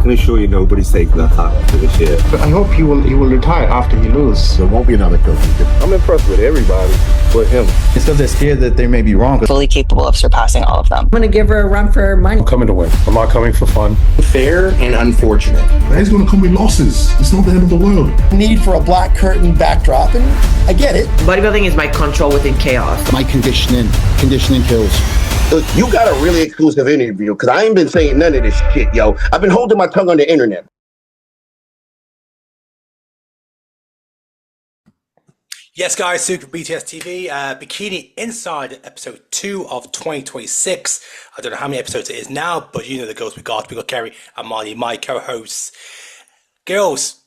can assure you nobody's taking that hat for this year. But I hope he will retire after he loses. There won't be another coach. I'm impressed with everybody but him. It's because they're scared that they may be wrong. Fully capable of surpassing all of them. I'm going to give her a run for her money. I'm coming to win. I'm not coming for fun. Fair and unfortunate. He's going to come with losses. It's not the end of the world. Need for a black curtain backdrop, and I get it. Bodybuilding is my control within chaos. My conditioning kills. Look, you got a really exclusive interview because I ain't been saying none of this shit, yo. I've been holding my tongue on the internet. Yes, guys, Super BTSTV, Bikini Inside episode 2 of 2026. I don't know how many episodes it is now, but you know the girls we got. We got Kerry and Marnie, my co-hosts. Girls,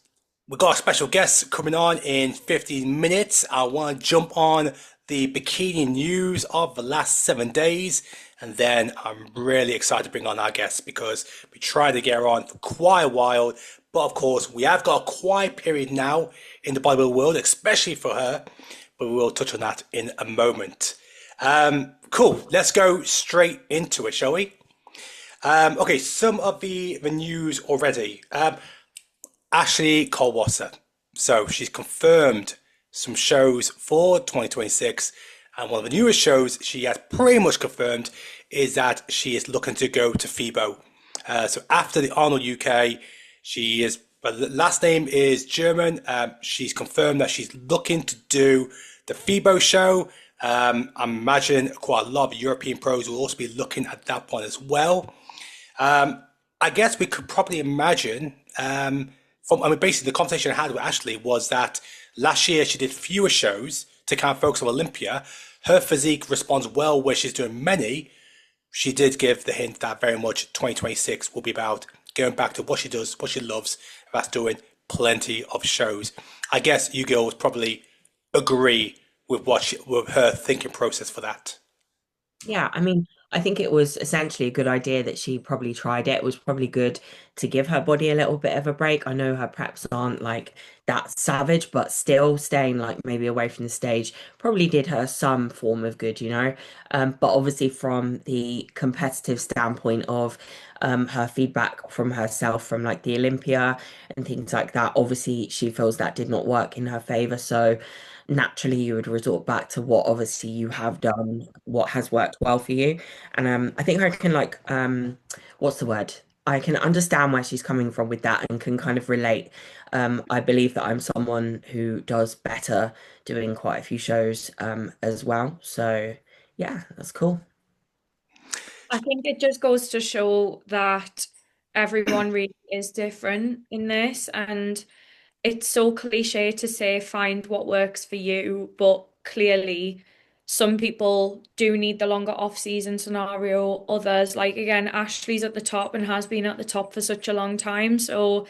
we got a special guest coming on in 15 minutes. I want to jump on the bikini news of the last 7 days, and then I'm really excited to bring on our guest because we tried to get her on for quite a while, but of course we have got a quiet period now in the bodybuilding world, especially for her, but we will touch on that in a moment. Cool, let's go straight into it, shall we? Okay, some of the news already. Ashley Colwasser, so she's confirmed some shows for 2026, and one of the newest shows she has pretty much confirmed is that she is looking to go to FIBO. So after the Arnold UK, she is, but the last name is German. She's confirmed that she's looking to do the FIBO show. I imagine quite a lot of European pros will also be looking at that point as well. I guess we could probably imagine, basically the conversation I had with Ashley was that last year she did fewer shows to kind of focus on Olympia. Her physique responds well where she's doing many. She did give the hint that very much 2026 will be about going back to what she does, what she loves. That's doing plenty of shows. I guess you girls probably agree with with her thinking process for that. Yeah, I mean, I think it was essentially a good idea that she probably tried it. It was probably good to give her body a little bit of a break. I know her preps aren't like that savage, but still staying like maybe away from the stage probably did her some form of good, you know. But obviously from the competitive standpoint of her feedback from herself from like the Olympia and things like that, obviously she feels that did not work in her favor. So naturally you would resort back to what obviously you have done, what has worked well for you. And I think I can like what's the word? I can understand where she's coming from with that and can kind of relate. I believe that I'm someone who does better doing quite a few shows as well. So yeah, that's cool. I think it just goes to show that everyone really is different in this, and it's so cliche to say find what works for you, but clearly some people do need the longer off-season scenario. Others, like again, Ashley's at the top and has been at the top for such a long time. So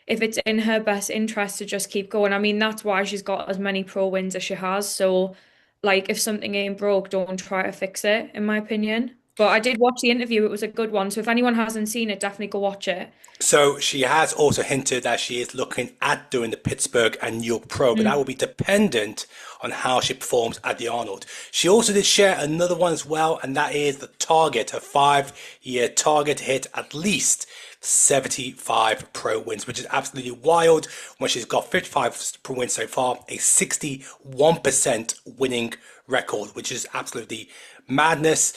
if it's in her best interest to just keep going, I mean, that's why she's got as many pro wins as she has. So like if something ain't broke, don't try to fix it, in my opinion. But I did watch the interview. It was a good one. So if anyone hasn't seen it, definitely go watch it. So she has also hinted that she is looking at doing the Pittsburgh and New York Pro, but that will be dependent on how she performs at the Arnold. She also did share another one as well, and that is the target, her 5-year target to hit at least 75 pro wins, which is absolutely wild when she's got 55 pro wins so far, a 61% winning record, which is absolutely madness.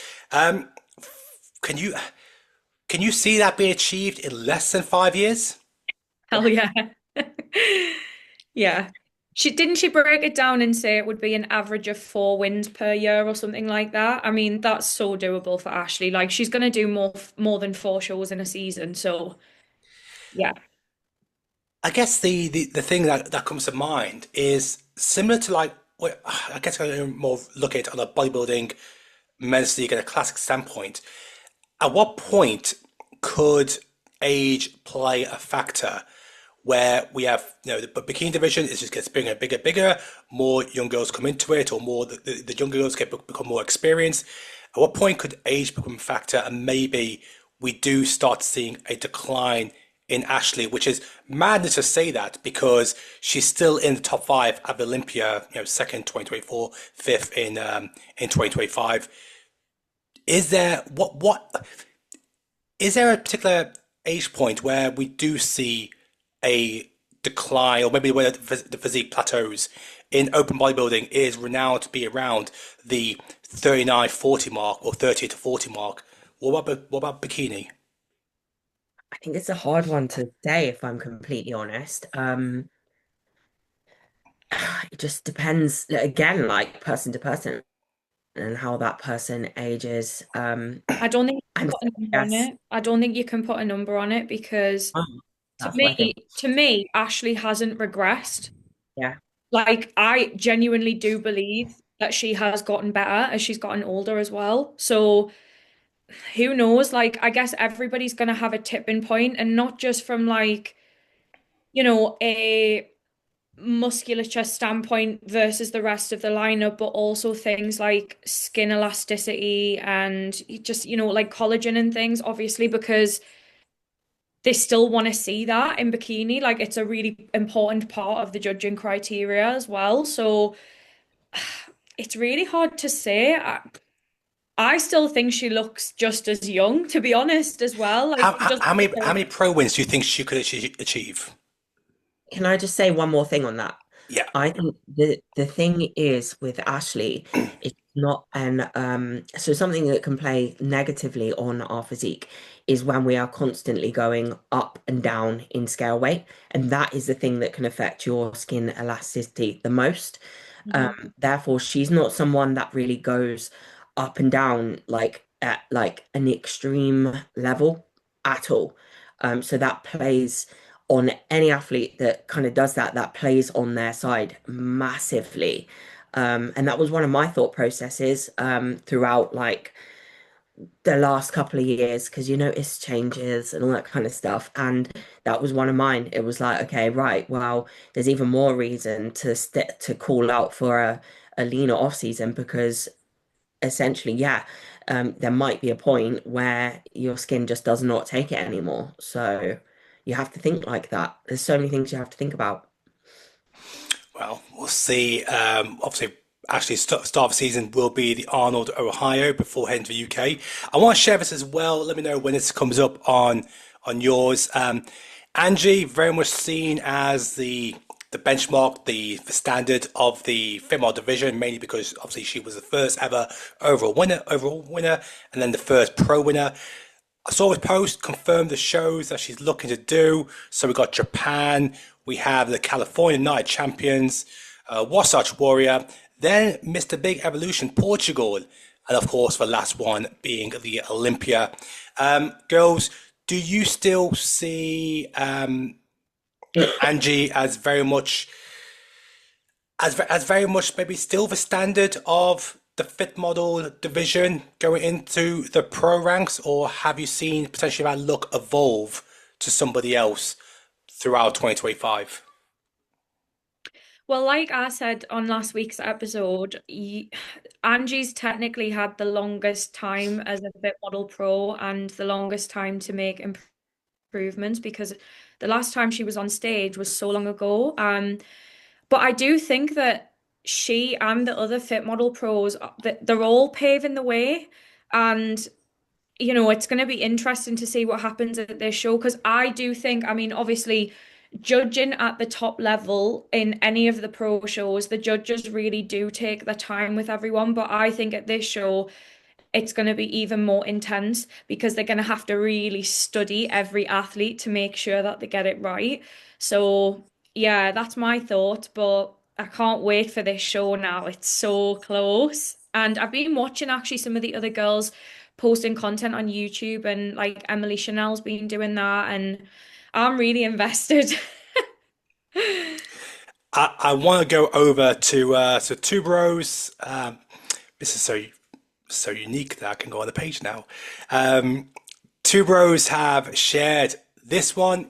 Can you see that being achieved in less than 5 years? Hell yeah. Yeah. Didn't she break it down and say it would be an average of 4 wins per year or something like that? I mean, that's so doable for Ashley. Like she's going to do more than 4 shows in a season. So yeah. I guess the thing that comes to mind is similar to like, I guess I more look at it on a bodybuilding men's league at a classic standpoint. At what point could age play a factor where we have, the bikini division just gets bigger and bigger and bigger, more young girls come into it, or more the younger girls become more experienced? At what point could age become a factor, and maybe we do start seeing a decline in Ashley, which is madness to say that because she's still in the top 5 at Olympia, second 2024, fifth in 2025. Is there a particular age point where we do see a decline, or maybe where the physique plateaus in open bodybuilding is renowned to be around the 39-40 mark or 30 to 40 mark. What about bikini? I think it's a hard one to say, if I'm completely honest. It just depends, again, like person to person and how that person ages. I don't think you I'm can put a number on yes. it. I don't think you can put a number on it because Oh, to that's what I think. me, Ashley hasn't regressed. Yeah. Like, I genuinely do believe that she has gotten better as she's gotten older as well. So who knows? Like, I guess everybody's gonna have a tipping point, and not just from like, a musculature standpoint versus the rest of the lineup, but also things like skin elasticity and just, like collagen and things, obviously, because they still want to see that in bikini. Like, it's a really important part of the judging criteria as well. So it's really hard to say. I still think she looks just as young, to be honest, as well. Like, she doesn't. How many pro wins do you think she could achieve? Can I just say one more thing on that? Yeah. I think the thing is with Ashley, it's not so something that can play negatively on our physique is when we are constantly going up and down in scale weight, and that is the thing that can affect your skin elasticity the most. Therefore, she's not someone that really goes up and down like at like an extreme level at all. So that plays on any athlete that kind of does that, that plays on their side massively. And that was one of my thought processes throughout like the last couple of years, because you notice changes and all that kind of stuff. And that was one of mine. It was like, okay, right, well, there's even more reason to call out for a leaner off season, because essentially, yeah, there might be a point where your skin just does not take it anymore. So you have to think like that. There's so many things you have to think about. Well, we'll see. Obviously, actually, start of the season will be the Arnold, Ohio, before heading to the UK. I want to share this as well. Let me know when this comes up on yours. Angie, very much seen as the benchmark, the standard of the female division, mainly because obviously she was the first ever overall winner, and then the first pro winner. I saw his post confirm the shows that she's looking to do. So we got Japan, we have the California Night Champions, Wasatch Warrior, then Mr. Big Evolution Portugal, and of course the last one being the Olympia. Girls, do you still see Angie as very much maybe still the standard of the fit model division going into the pro ranks, or have you seen potentially that look evolve to somebody else throughout 2025? Well, like I said on last week's episode, Angie's technically had the longest time as a fit model pro and the longest time to make improvements, because the last time she was on stage was so long ago. But I do think that she and the other fit model pros, they're all paving the way. And, it's going to be interesting to see what happens at this show, because I do think, I mean, obviously, judging at the top level in any of the pro shows, the judges really do take the time with everyone. But I think at this show, it's going to be even more intense, because they're going to have to really study every athlete to make sure that they get it right. So, yeah, that's my thought. But I can't wait for this show now. It's so close. And I've been watching actually some of the other girls posting content on YouTube, and like Emily Chanel's been doing that, and I'm really invested. I want to go over to Two Bros. This is so unique that I can go on the page now. Two Bros have shared this one,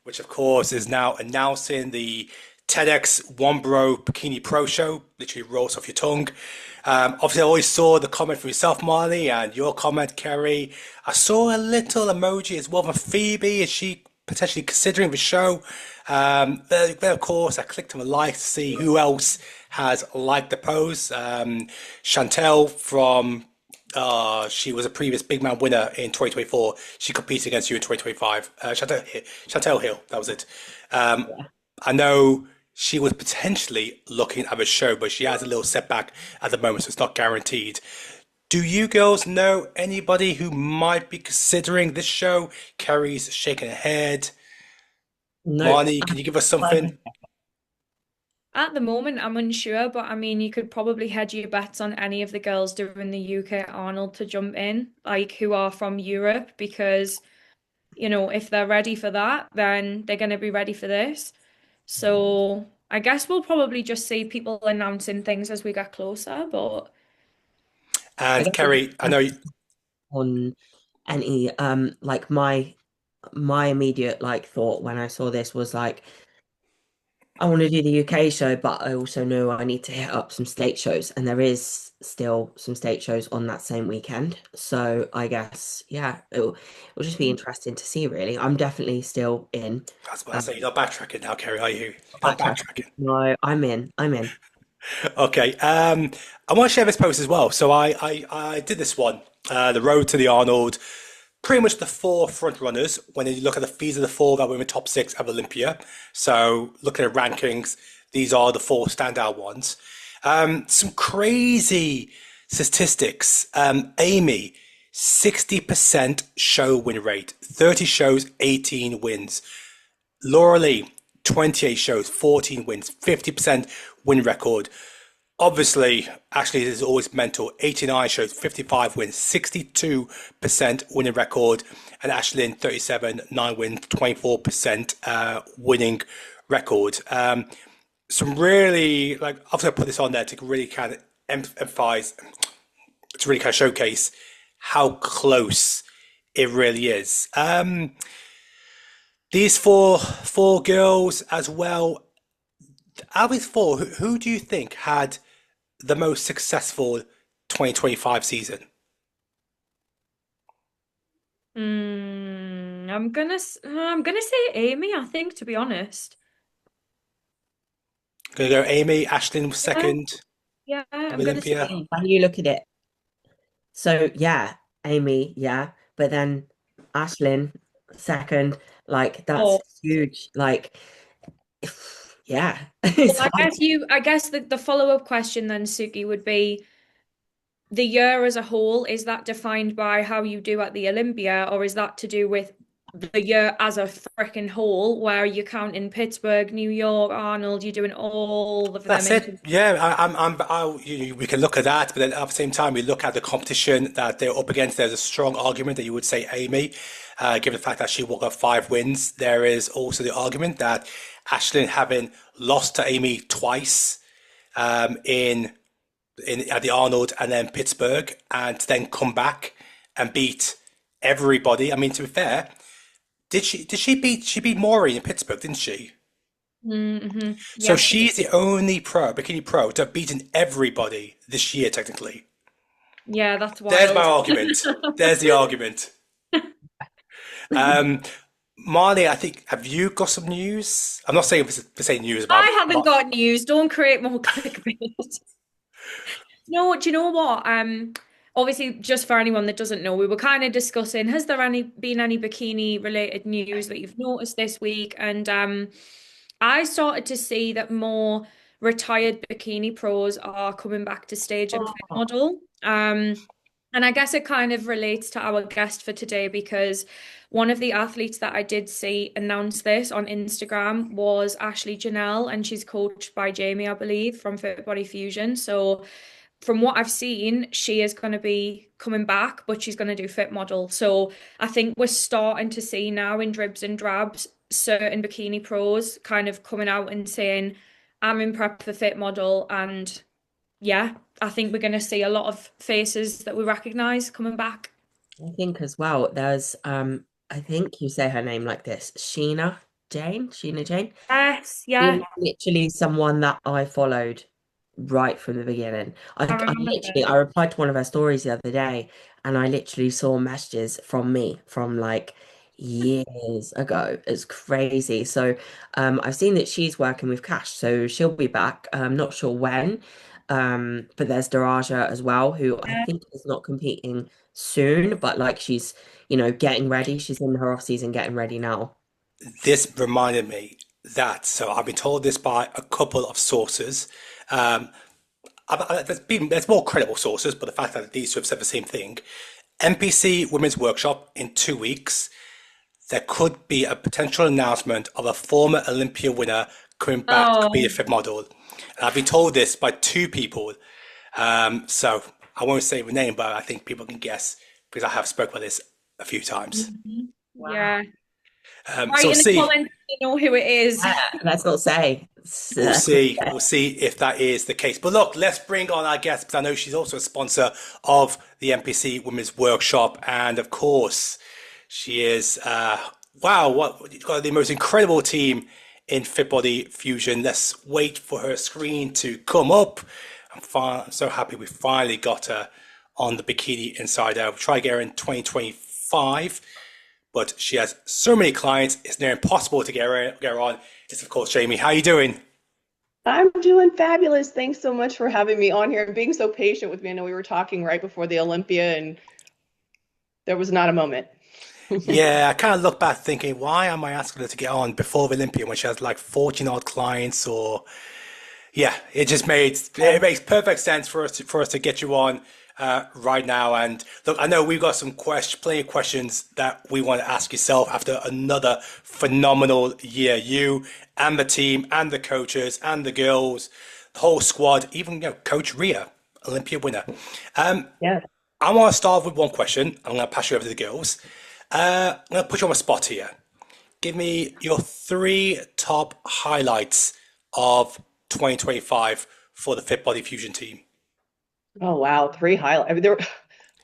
which of course is now announcing the TEDx One Bro Bikini Pro Show. Literally rolls off your tongue. Obviously, I always saw the comment from yourself, Marnie, and your comment, Kerry. I saw a little emoji as well from Phoebe. Is she potentially considering the show? Then, of course, I clicked on the like to see who else has liked the post. Chantel from She was a previous big man winner in 2024. She competed against you in 2025. Chantel Hill, that was it. I know she was potentially looking at a show, but she has a little setback at the moment, so it's not guaranteed. Do you girls know anybody who might be considering this show? Kerry's shaking her head. No, Marnie, can you give us something? At the moment, I'm unsure, but I mean, you could probably hedge your bets on any of the girls doing the UK Arnold to jump in, like who are from Europe, because, you know, if they're ready for that, then they're going to be ready for this. So I guess we'll probably just see people announcing things as we get closer, but I And guess Kerry, I know you, on any like my immediate like thought when I saw this was like I want to do the UK show, but I also know I need to hit up some state shows, and there is still some state shows on that same weekend. So I guess, yeah, it'll just be interesting to see, really. I'm definitely still in. that's what I say. You're not backtracking now, Kerry, are you? You're not Backtrack. backtracking. No, I'm in. I'm in. Okay. I want to share this post as well. So I did this one, the road to the Arnold. Pretty much the four front runners when you look at these are the four that were in the top six of Olympia. So looking at rankings, these are the four standout ones. Some crazy statistics. Amy, 60% show win rate, 30 shows, 18 wins. Laura Lee, 28 shows, 14 wins, 50% win record. Obviously, Ashley is always mental. 89 shows, 55 wins, 62% winning record. And Ashlyn, 37, 9 wins, 24% winning record. Some really, like, obviously I put this on there to really kind of emphasize, to really kind of showcase how close it really is. These four girls as well. Out of these four, who do you think had the most successful 2025 season? I'm gonna say Amy, I think, to be honest. Gonna go Amy. Ashlyn was second. Yeah, I'm gonna Olympia. say When you look at it, so yeah, Amy, yeah, but then Ashlyn second, like that's oh. huge. Like, yeah. Well, It's I guess the follow-up question then, Suki, would be the year as a whole, is that defined by how you do at the Olympia, or is that to do with the year as a freaking whole, where you're counting Pittsburgh, New York, Arnold, you're doing all of them? That's it. Yeah, we can look at that, but then at the same time, we look at the competition that they're up against. There's a strong argument that you would say Amy, given the fact that she got 5 wins. There is also the argument that Ashlyn, having lost to Amy twice in at the Arnold and then Pittsburgh, and to then come back and beat everybody. I mean, to be fair, she beat Maureen in Pittsburgh, didn't she? Mm-hmm. So she's the only bikini pro to have beaten everybody this year, technically. Yeah, that's wild. There's my argument. There's the argument. Marnie, I think, have you got some news? I'm not saying for saying news about. I haven't got news. Don't create more clickbait. No, do you know what? Obviously, just for anyone that doesn't know, we were kind of discussing, has there been any bikini related news that you've noticed this week? And I started to see that more retired bikini pros are coming back to stage and fit model. And I guess it kind of relates to our guest for today, because one of the athletes that I did see announce this on Instagram was Ashley Janelle, and she's coached by Jami, I believe, from Fitbody Fusion. So from what I've seen, she is going to be coming back, but she's going to do fit model. So I think we're starting to see now in dribs and drabs certain bikini pros kind of coming out and saying, I'm in prep for fit model. And yeah, I think we're going to see a lot of faces that we recognize coming back. I think as well, there's I think you say her name like this, Sheena Jane. Yes, yeah. She's literally someone that I followed right from the beginning. I replied to one of her stories the other day, and I literally saw messages from me from like years ago. It's crazy. So I've seen that she's working with Cash, so she'll be back. I'm not sure when. But there's Daraja as well, who I Yeah. think is not competing soon, but like she's, getting ready. She's in her off season getting ready now. This reminded me that, so I've been told this by a couple of sources. Um, there's more credible sources, but the fact that these two have said the same thing. NPC Women's Workshop in 2 weeks, there could be a potential announcement of a former Olympia winner coming back to be a fit model. And I've been told this by two people. So I won't say the name, but I think people can guess because I have spoken about this a few times. Wow. Yeah. So in we'll the see. comments, you know who it is. Let's not say. We'll see. We'll see if that is the case. But look, let's bring on our guest because I know she's also a sponsor of the NPC Women's Workshop, and of course, she is. Wow, you've got the most incredible team in Fitbody Fusion. Let's wait for her screen to come up. I'm so happy we finally got her on the Bikini Insider. We'll try to get her in 2025. But she has so many clients, it's near impossible to get her on. It's, of course, Jami. How are you doing? I'm doing fabulous. Thanks so much for having me on here and being so patient with me. I know we were talking right before the Olympia, and there was not a moment. Yeah, I kind of look back thinking, why am I asking her to get on before the Olympia when she has like 14 odd clients? Or yeah, it makes perfect sense for us to get you on right now. And look, I know we've got plenty of questions that we want to ask yourself after another phenomenal year. You and the team and the coaches and the girls, the whole squad, even Coach Rhea, Olympia winner. Yeah. I want to start with one question. I'm going to pass you over to the girls. I'm going to put you on a spot here. Give me your 3 top highlights of 2025 for the Fitbody Fusion team. Oh, wow. 3 highlights. I mean, there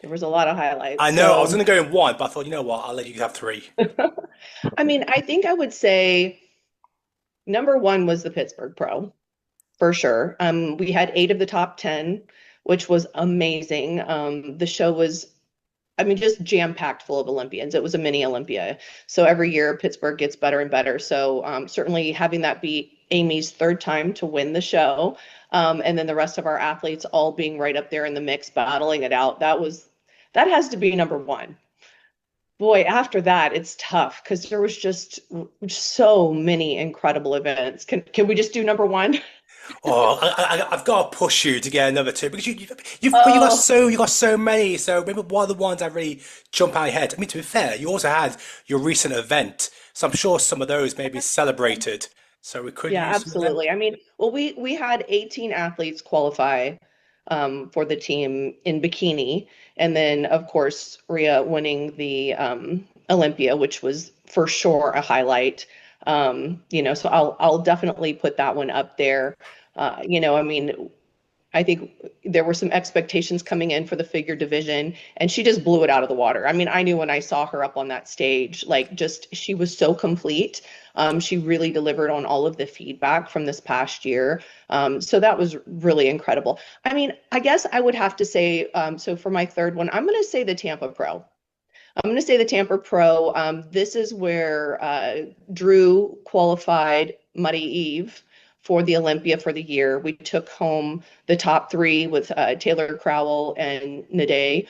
was a lot of highlights. I know. I was going to go in 1, but I thought, you know what? I'll let you have 3. I mean, I think I would say number 1 was the Pittsburgh Pro, for sure. We had 8 of the top 10, which was amazing. The show was, I mean, just jam-packed full of Olympians. It was a mini Olympia. So every year Pittsburgh gets better and better. So certainly having that be Amy's 3rd time to win the show, and then the rest of our athletes all being right up there in the mix, battling it out. That has to be number 1. Boy, after that, it's tough because there was just so many incredible events. Can we just do number 1? Oh, I've got to push you to get another 2 because you got so many. So maybe one of the ones that really jump out of your head. I mean, to be fair, you also had your recent event, so I'm sure some of those may be celebrated. So we could. Yeah, absolutely. I mean, well, we had 18 athletes qualify for the team in bikini, and then of course Rhea winning the Olympia, which was for sure a highlight. So I'll definitely put that one up there. I mean, I think there were some expectations coming in for the figure division, and she just blew it out of the water. I mean, I knew when I saw her up on that stage, she was so complete. She really delivered on all of the feedback from this past year. So that was really incredible. I mean, I guess I would have to say, so for my 3rd one, I'm going to say the Tampa Pro. This is where Drew qualified Muddy Eve for the Olympia for the year. We took home the top 3 with Taylor Crowell and Nade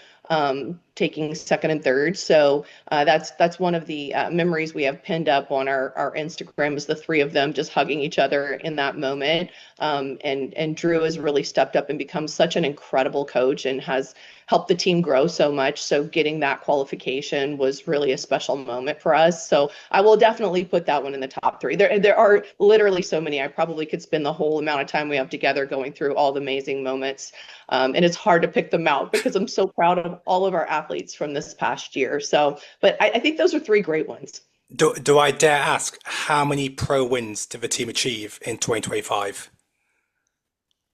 taking 2nd and 3rd. So that's one of the memories we have pinned up on our Instagram, is the 3 of them just hugging each other in that moment. And Drew has really stepped up and become such an incredible coach and has helped the team grow so much. So getting that qualification was really a special moment for us. So I will definitely put that one in the top 3. There are literally so many. I probably could spend the whole amount of time we have together going through all the amazing moments. And it's hard to pick them out because I'm so proud of all of our athletes from this past year. So, but I think those are 3 great ones. Do I dare ask, how many pro wins did the team achieve in 2025?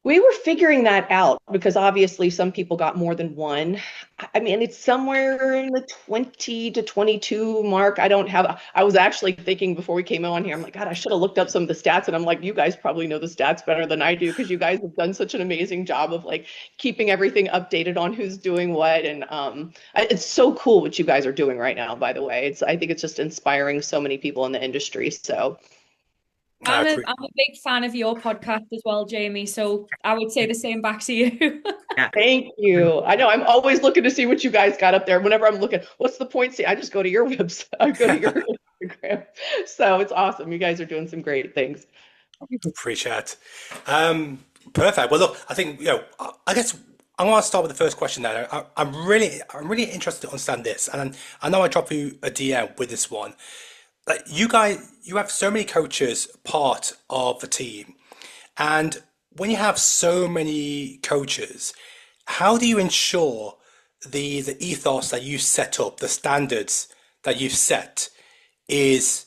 We were figuring that out because obviously some people got more than 1. I mean, it's somewhere in the 20 to 22 mark. I was actually thinking before we came on here, I'm like, God, I should have looked up some of the stats. And I'm like, you guys probably know the stats better than I do because you guys have done such an amazing job of keeping everything updated on who's doing what. And it's so cool what you guys are doing right now, by the way. I think it's just inspiring so many people in the industry. So I'm a big fan of your podcast as well, Jamie. So I would say the same back to you. Thank you. I know I'm always looking to see what you guys got up there. Whenever I'm looking, what's the point? See, I just go to your website. I go to your Instagram. So it's awesome. You guys are doing some great things. Appreciate it. Perfect. Well, look, I think, I guess I'm going to start with the first question then. I'm really interested to understand this. And I know I dropped you a DM with this one. Like, you guys, you have so many coaches part of the team. And when you have so many coaches, how do you ensure the ethos that you set up, the standards that you've set is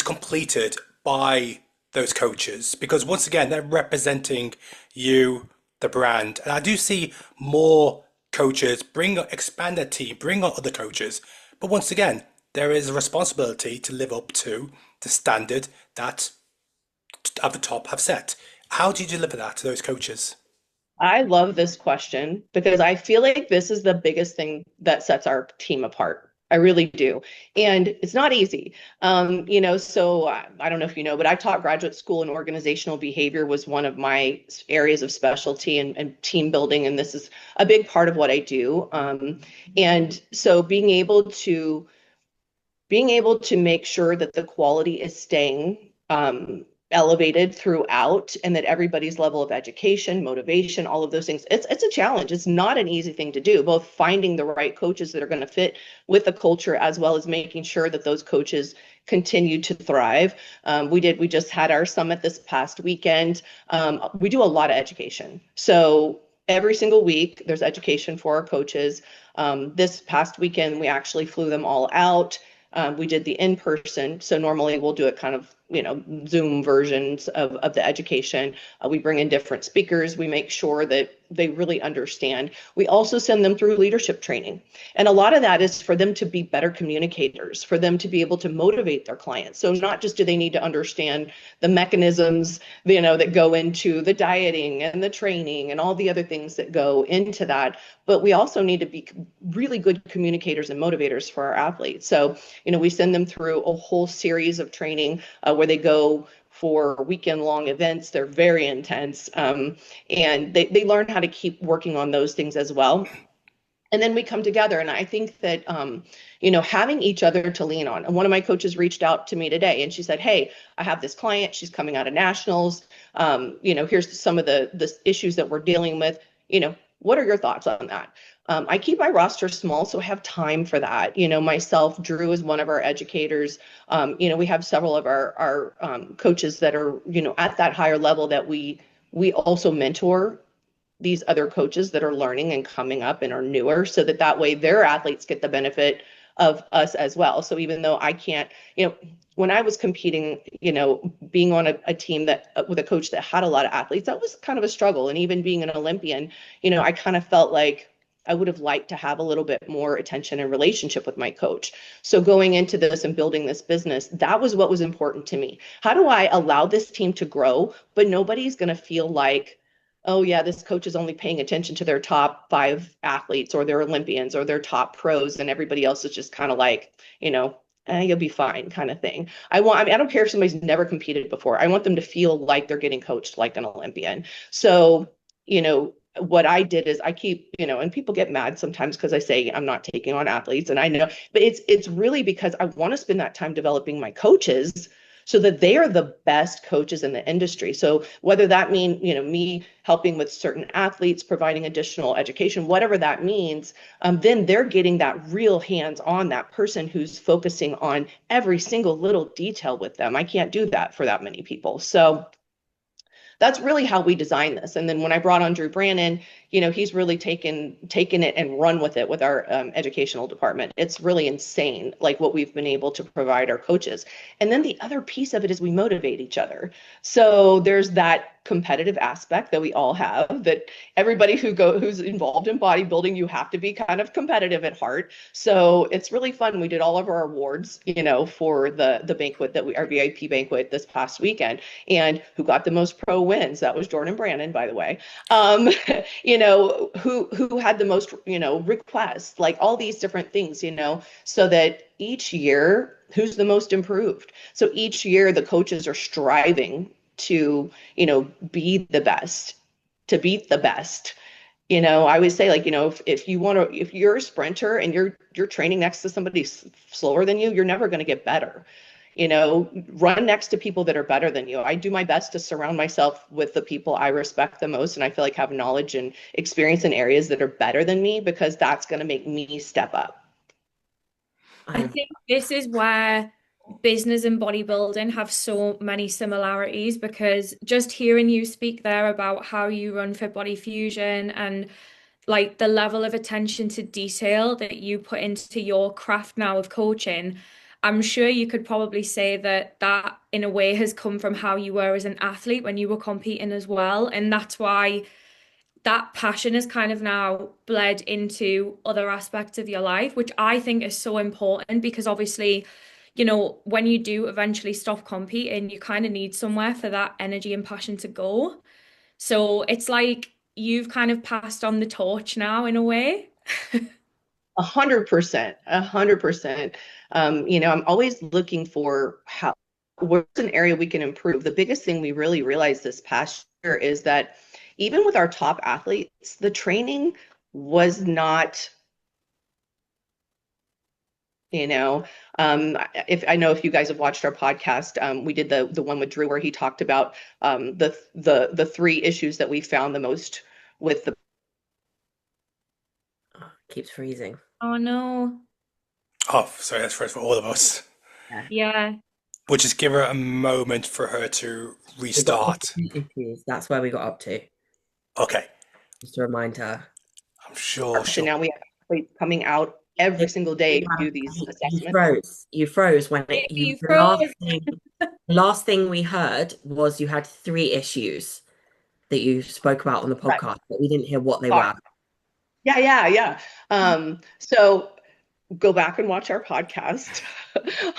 completed by those coaches? Because once again, they're representing you, the brand. And I do see more coaches expand their team, bring on other coaches. But once again, there is a responsibility to live up to the standard that at the top have set. How do you deliver that to those coaches? I love this question because I feel like this is the biggest thing that sets our team apart. I really do. And it's not easy. So I don't know if you know, but I taught graduate school, and organizational behavior was one of my areas of specialty, and team building. And this is a big part of what I do. And so being able to make sure that the quality is staying elevated throughout, and that everybody's level of education, motivation, all of those things, it's a challenge. It's not an easy thing to do, both finding the right coaches that are going to fit with the culture, as well as making sure that those coaches continue to thrive. We just had our summit this past weekend. We do a lot of education. So every single week there's education for our coaches. This past weekend, we actually flew them all out. We did the in-person. So normally we'll do it kind of, Zoom versions of the education. We bring in different speakers. We make sure that they really understand. We also send them through leadership training. And a lot of that is for them to be better communicators, for them to be able to motivate their clients. So not just do they need to understand the mechanisms, that go into the dieting and the training and all the other things that go into that, but we also need to be really good communicators and motivators for our athletes. So, we send them through a whole series of training where they go for weekend-long events. They're very intense, and they learn how to keep working on those things as well. And then we come together, and I think that having each other to lean on. And one of my coaches reached out to me today, and she said, "Hey, I have this client. She's coming out of nationals. Here's some of the issues that we're dealing with. What are your thoughts on that?" I keep my roster small, so I have time for that. Myself, Drew is one of our educators. We have several of our coaches that are, at that higher level that we also mentor these other coaches that are learning and coming up and are newer, so that way their athletes get the benefit of us as well. So even though I can't, when I was competing, being on a team with a coach that had a lot of athletes, that was kind of a struggle. And even being an Olympian, I kind of felt like I would have liked to have a little bit more attention and relationship with my coach. So going into this and building this business, that was what was important to me. How do I allow this team to grow, but nobody's going to feel like, oh yeah, this coach is only paying attention to their top 5 athletes or their Olympians or their top pros, and everybody else is just kind of like, you'll be fine kind of thing. I don't care if somebody's never competed before. I want them to feel like they're getting coached like an Olympian. So, what I did is I keep, and people get mad sometimes because I say I'm not taking on athletes, and I know, but it's really because I want to spend that time developing my coaches so that they are the best coaches in the industry. So whether that means, me helping with certain athletes, providing additional education, whatever that means, then they're getting that real hands-on, that person who's focusing on every single little detail with them. I can't do that for that many people. So that's really how we design this. And then when I brought on Drew Brannon, he's really taken it and run with it with our educational department. It's really insane, like what we've been able to provide our coaches. And then the other piece of it is we motivate each other. So there's that competitive aspect that we all have, that everybody who's involved in bodybuilding, you have to be kind of competitive at heart. So it's really fun. We did all of our awards, for the banquet our VIP banquet this past weekend, and who got the most pro wins. That was Jordan Brannon, by the way. who had the most, requests, like all these different things, so that each year, who's the most improved. So each year the coaches are striving to, be the best, to beat the best. I always say, like, if you're a sprinter and you're training next to somebody slower than you, you're never going to get better. Run next to people that are better than you. I do my best to surround myself with the people I respect the most and I feel like have knowledge and experience in areas that are better than me, because that's going to make me step up. I think this is where business and bodybuilding have so many similarities, because just hearing you speak there about how you run Fitbody Fusion and like the level of attention to detail that you put into your craft now of coaching, I'm sure you could probably say that that in a way has come from how you were as an athlete when you were competing as well. And that's why that passion is kind of now bled into other aspects of your life, which I think is so important, because obviously, when you do eventually stop competing, you kind of need somewhere for that energy and passion to go. So it's like you've kind of passed on the torch now in a way. 100%, 100%. I'm always looking for what's an area we can improve. The biggest thing we really realized this past year is that even with our top athletes, the training was not, if you guys have watched our podcast, we did the one with Drew where he talked about the three issues that we found the most with the. Keeps freezing. Oh no. Oh, sorry, that's for all of us. Yeah. We'll just give her a moment for her to restart. That's where we got up to. Okay. Just to remind her. I'm sure. So now we have athletes coming out every single day to do these assessments. You froze when you froze. Last thing we heard was you had 3 issues that you spoke about on the podcast, right, but we didn't hear what they were. Yeah. So go back and watch our podcast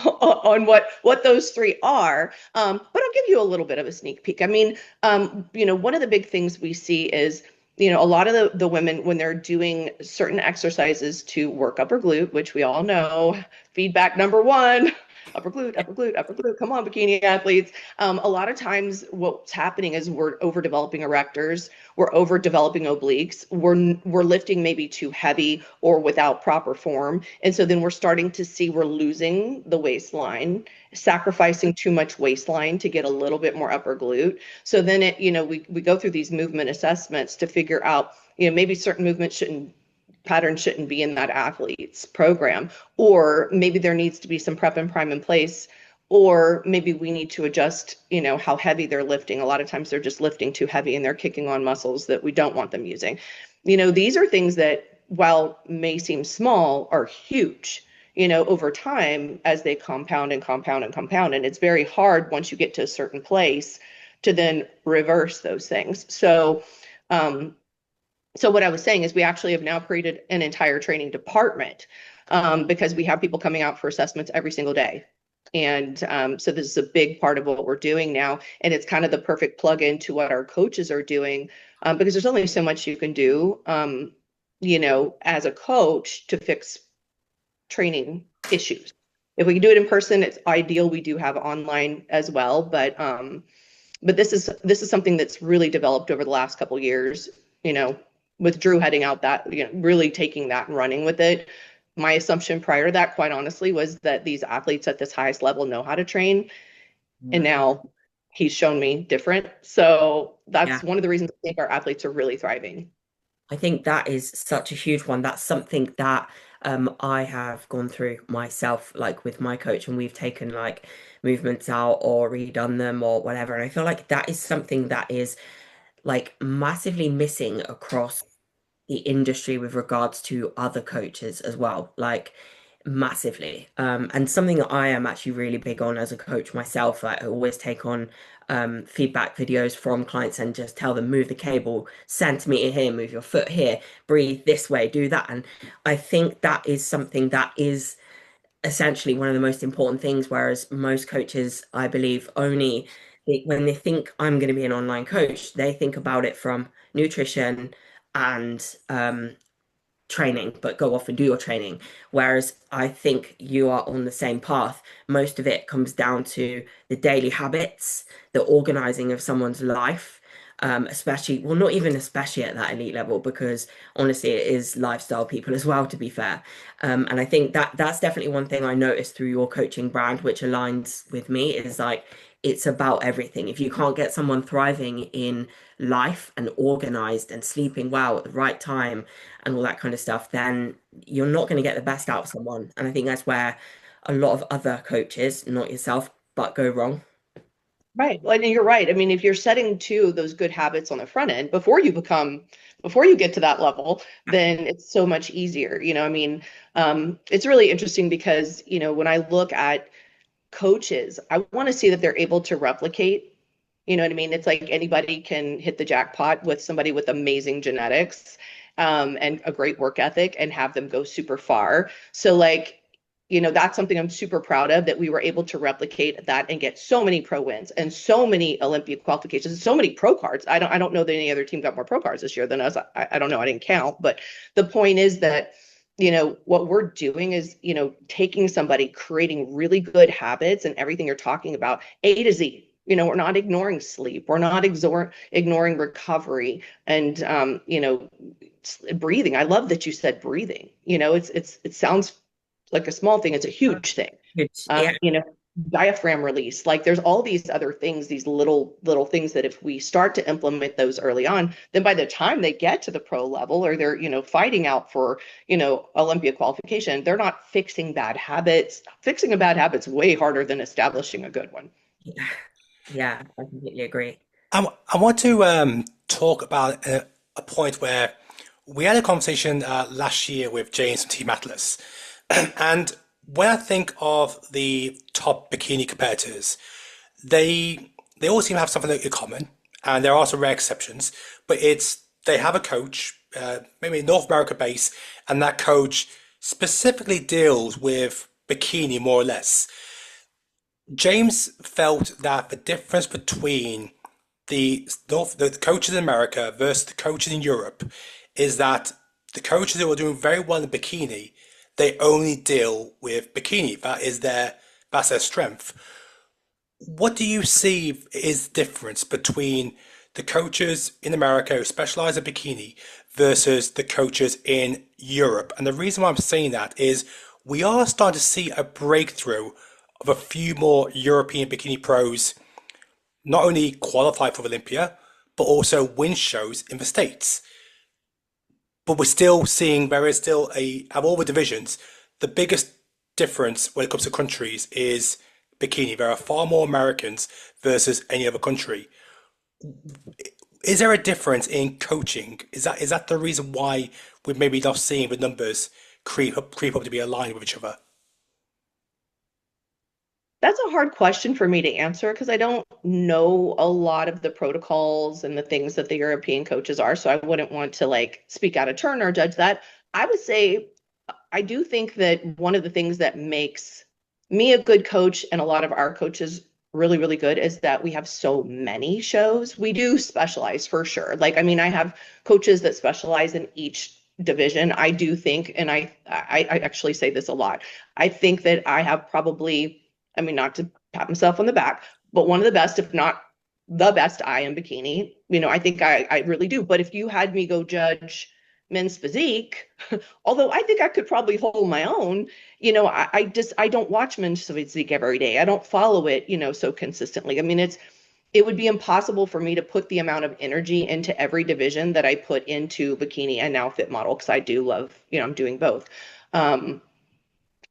on what those 3 are. But I'll give you a little bit of a sneak peek. I mean, one of the big things we see is, a lot of the women, when they're doing certain exercises to work upper glute, which we all know, feedback number 1, upper glute, upper glute, upper glute. Come on, bikini athletes. A lot of times what's happening is we're overdeveloping erectors, we're overdeveloping obliques, we're lifting maybe too heavy or without proper form. And so then we're starting to see we're losing the waistline, sacrificing too much waistline to get a little bit more upper glute. So then we go through these movement assessments to figure out, maybe certain movements pattern shouldn't be in that athlete's program, or maybe there needs to be some prep and prime in place, or maybe we need to adjust, how heavy they're lifting. A lot of times they're just lifting too heavy and they're kicking on muscles that we don't want them using. These are things that, while may seem small, are huge, over time as they compound and compound and compound. And it's very hard once you get to a certain place to then reverse those things. So what I was saying is we actually have now created an entire training department, because we have people coming out for assessments every single day. And so this is a big part of what we're doing now. And it's kind of the perfect plug into what our coaches are doing, because there's only so much you can do, as a coach to fix training issues. If we can do it in person, it's ideal. We do have online as well, but this is something that's really developed over the last couple of years, with Drew heading out that, really taking that and running with it. My assumption prior to that, quite honestly, was that these athletes at this highest level know how to train. And now he's shown me different. So that's one of the reasons I think our athletes are really thriving. I think that is such a huge one. That's something that I have gone through myself, like with my coach, and we've taken like movements out or redone them or whatever. And I feel like that is something that is like massively missing across the industry with regards to other coaches as well, like massively. And something that I am actually really big on as a coach myself, like I always take on feedback videos from clients and just tell them, move the cable centimeter here, move your foot here, breathe this way, do that. And I think that is something that is essentially one of the most important things, whereas most coaches, I believe, only when they think I'm going to be an online coach, they think about it from nutrition and training, but go off and do your training. Whereas I think you are on the same path. Most of it comes down to the daily habits, the organizing of someone's life, especially, well, not even especially at that elite level, because honestly, it is lifestyle people as well, to be fair. And I think that that's definitely one thing I noticed through your coaching brand, which aligns with me, is like it's about everything. If you can't get someone thriving in life and organized and sleeping well at the right time and all that kind of stuff, then you're not going to get the best out of someone. And I think that's where a lot of other coaches, not yourself, but go wrong. Right. Well, and you're right. I mean, if you're setting to those good habits on the front end before you get to that level, then it's so much easier. I mean, it's really interesting because, when I look at coaches, I want to see that they're able to replicate. You know what I mean? It's like anybody can hit the jackpot with somebody with amazing genetics, and a great work ethic and have them go super far. So like, that's something I'm super proud of, that we were able to replicate that and get so many pro wins and so many Olympia qualifications and so many pro cards. I don't know that any other team got more pro cards this year than us. I don't know. I didn't count. But the point is that, what we're doing is, taking somebody, creating really good habits and everything you're talking about, A to Z. We're not ignoring sleep. We're not ignoring recovery and, breathing. I love that you said breathing. It sounds like a small thing. It's a huge thing. Yeah. Diaphragm release. Like there's all these other things, these little things that if we start to implement those early on, then by the time they get to the pro level or they're, fighting out for, Olympia qualification, they're not fixing bad habits. Fixing a bad habit's way harder than establishing a good one. Yeah, I completely agree. I want to talk about a point where we had a conversation last year with James from Team Atlas. And when I think of the top bikini competitors, they all seem to have something in common, and there are some rare exceptions. But they have a coach, maybe North America based, and that coach specifically deals with bikini more or less. James felt that the difference between the coaches in America versus the coaches in Europe is that the coaches who are doing very well in bikini, they only deal with bikini. That's their strength. What do you see is the difference between the coaches in America who specialize in bikini versus the coaches in Europe? And the reason why I'm saying that is we are starting to see a breakthrough of a few more European bikini pros not only qualify for Olympia, but also win shows in the States. But we're still seeing there is still of all the divisions, the biggest difference when it comes to countries is bikini. There are far more Americans versus any other country. Is there a difference in coaching? Is that the reason why we're maybe not seeing the numbers creep up to be aligned with each other? That's a hard question for me to answer because I don't know a lot of the protocols and the things that the European coaches are. So I wouldn't want to speak out of turn or judge that. I would say I do think that one of the things that makes me a good coach and a lot of our coaches really, really good is that we have so many shows. We do specialize for sure. I have coaches that specialize in each division. I do think, and I actually say this a lot, I think that I have probably, not to pat myself on the back, but one of the best, if not the best eye in bikini. I think I really do. But if you had me go judge men's physique, although I think I could probably hold my own, I don't watch men's physique every day. I don't follow it, so consistently. It would be impossible for me to put the amount of energy into every division that I put into bikini and now fit model, because I do love, I'm doing both.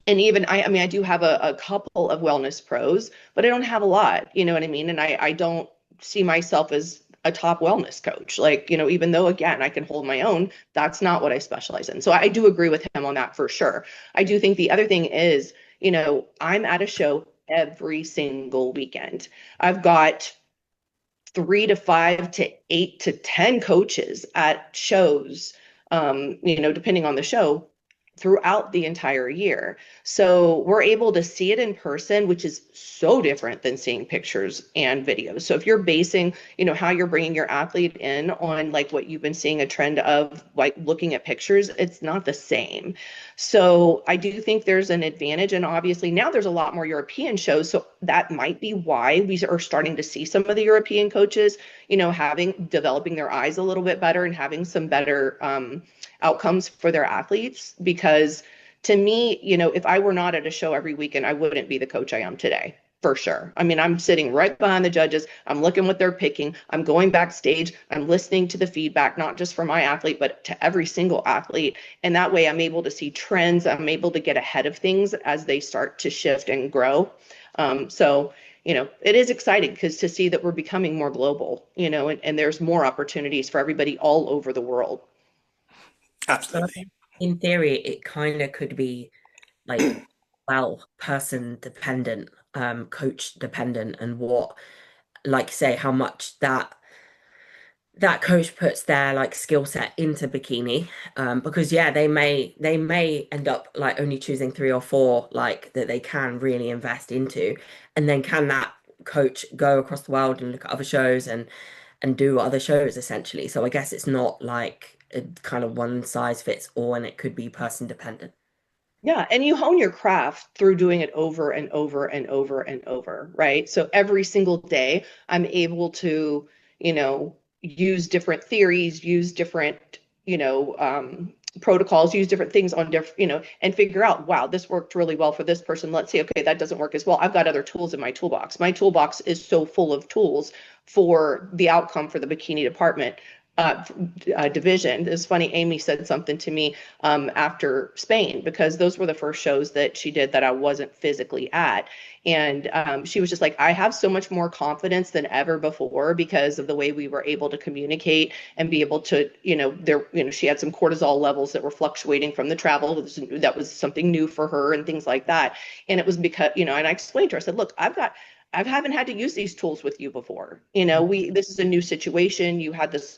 And even I do have a couple of wellness pros, but I don't have a lot, you know what I mean? And I don't see myself as a top wellness coach. Even though, again, I can hold my own, that's not what I specialize in. So I do agree with him on that for sure. I do think the other thing is, I'm at a show every single weekend. I've got 3 to 5 to 8 to 10 coaches at shows, depending on the show. throughout the entire year. So we're able to see it in person, which is so different than seeing pictures and videos. So if you're basing, how you're bringing your athlete in on like what you've been seeing a trend of, like looking at pictures, it's not the same. So I do think there's an advantage. And obviously now there's a lot more European shows. So that might be why we are starting to see some of the European coaches, developing their eyes a little bit better and having some better outcomes for their athletes. Because to me, if I were not at a show every weekend, I wouldn't be the coach I am today, for sure. I mean, I'm sitting right behind the judges. I'm looking what they're picking. I'm going backstage. I'm listening to the feedback, not just for my athlete, but to every single athlete. And that way I'm able to see trends. I'm able to get ahead of things as they start to shift and grow. So it is exciting because to see that we're becoming more global, and there's more opportunities for everybody all over the world. Absolutely. In theory, it kind of could be like, person dependent, coach dependent, and what, like, say, how much that coach puts their like skill set into bikini, because they may end up like only choosing 3 or 4 like that they can really invest into, and then can that coach go across the world and look at other shows and do other shows essentially. So I guess it's not like a kind of one size fits all, and it could be person dependent. Yeah, and you hone your craft through doing it over and over and over and over, right? So every single day, I'm able to, use different theories, use different, protocols, use different things on different, and figure out, wow, this worked really well for this person. Let's see, okay, that doesn't work as well. I've got other tools in my toolbox. My toolbox is so full of tools for the outcome for the bikini department. Division. It's funny, Amy said something to me after Spain, because those were the first shows that she did that I wasn't physically at. And she was just like, I have so much more confidence than ever before because of the way we were able to communicate and be able to, she had some cortisol levels that were fluctuating from the travel. That was something new for her and things like that. And it was because, and I explained to her, I said, look, I haven't had to use these tools with you before. This is a new situation. You had this,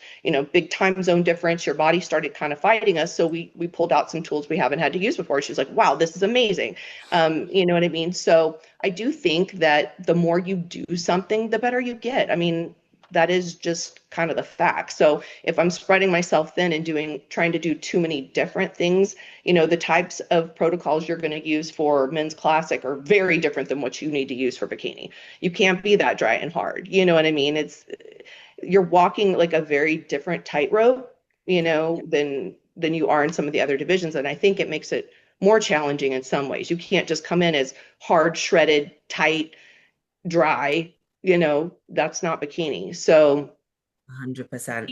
big time zone difference. Your body started kind of fighting us. So we pulled out some tools we haven't had to use before. She's like, wow, this is amazing. You know what I mean? So I do think that the more you do something, the better you get. I mean, that is just kind of the fact. So if I'm spreading myself thin and trying to do too many different things, the types of protocols you're going to use for men's classic are very different than what you need to use for bikini. You can't be that dry and hard. You know what I mean? You're walking like a very different tightrope, than you are in some of the other divisions. And I think it makes it more challenging in some ways. You can't just come in as hard, shredded, tight, dry. That's not bikini. So 100%.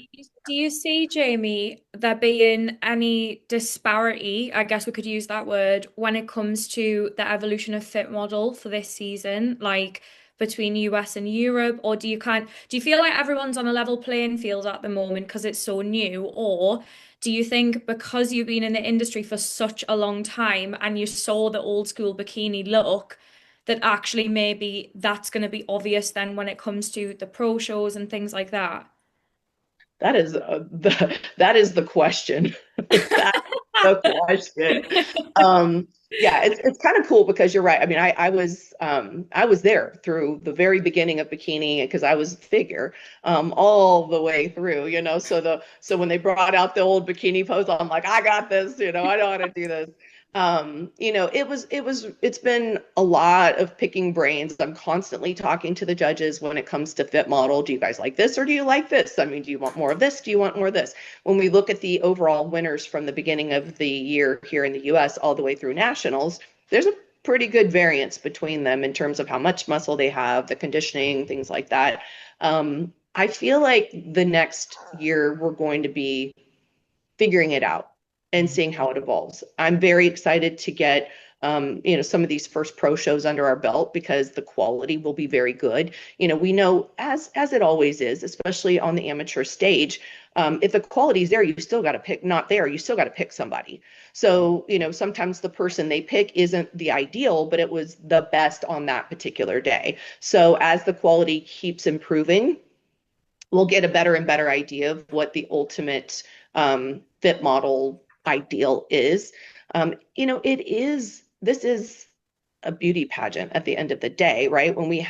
Do you see, Jamie, there being any disparity, I guess we could use that word, when it comes to the evolution of fit model for this season, like between US and Europe? Or do you feel like everyone's on a level playing field at the moment because it's so new? Or do you think because you've been in the industry for such a long time and you saw the old school bikini look, that actually maybe that's going to be obvious then when it comes to the pro shows and things like that? That is the question. That's the question. Yeah, it's kind of cool because you're right. I mean, I was there through the very beginning of bikini because I was figure all the way through, so when they brought out the old bikini pose, I'm like, I got this, I know how to do this. It's been a lot of picking brains. I'm constantly talking to the judges when it comes to fit model. Do you guys like this or do you like this? I mean, do you want more of this? Do you want more of this? When we look at the overall winners from the beginning of the year here in the US all the way through nationals, there's a pretty good variance between them in terms of how much muscle they have, the conditioning, things like that. I feel like the next year we're going to be figuring it out and seeing how it evolves. I'm very excited to get some of these first pro shows under our belt because the quality will be very good. We know as it always is, especially on the amateur stage, if the quality is there, you still got to pick. Not there, you still got to pick somebody. So sometimes the person they pick isn't the ideal, but it was the best on that particular day. So as the quality keeps improving, we'll get a better and better idea of what the ultimate fit model ideal is. This is a beauty pageant at the end of the day, right? When we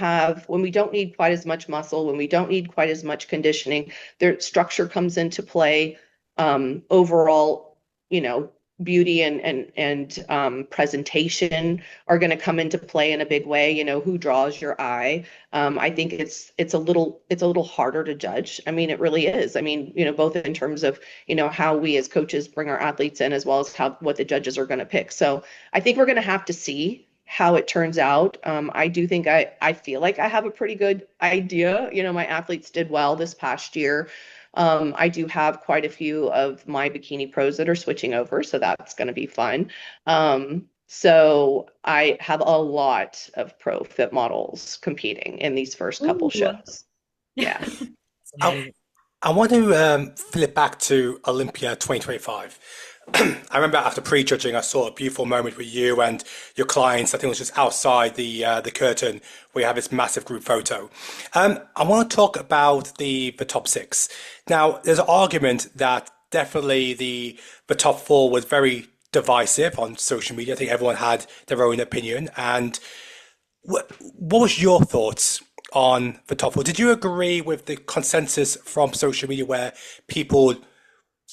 don't need quite as much muscle, when we don't need quite as much conditioning, their structure comes into play. Overall, beauty and presentation are going to come into play in a big way. Who draws your eye? I think it's a little harder to judge. I mean, it really is. I mean, both in terms of how we as coaches bring our athletes in, as well as what the judges are going to pick. So I think we're going to have to see how it turns out. I do think I feel like I have a pretty good idea. My athletes did well this past year. I do have quite a few of my bikini pros that are switching over, so that's going to be fun. So I have a lot of pro fit models competing in these first couple shows. Yeah. I want to flip back to Olympia 2025. I remember after pre-judging, I saw a beautiful moment with you and your clients. I think it was just outside the curtain where you have this massive group photo. I want to talk about the top six. Now, there's an argument that definitely the top four was very divisive on social media. I think everyone had their own opinion. And what was your thoughts on the top four? Did you agree with the consensus from social media where people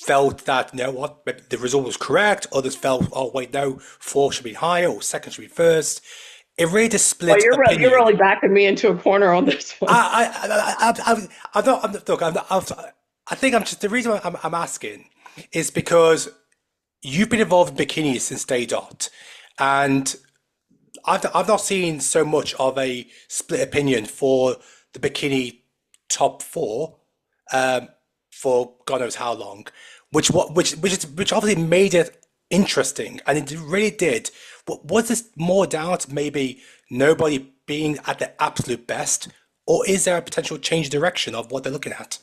felt that, the result was correct? Others felt, oh, wait, no, four should be higher or second should be first. It really just split opinion. You're really backing me into a corner on this one. I think the reason I'm asking is because you've been involved in bikinis since day dot, and I've not seen so much of a split opinion for the bikini top four for God knows how long, which obviously made it interesting, and it really did. Was this more down to maybe nobody being at the absolute best, or is there a potential change of direction of what they're looking at?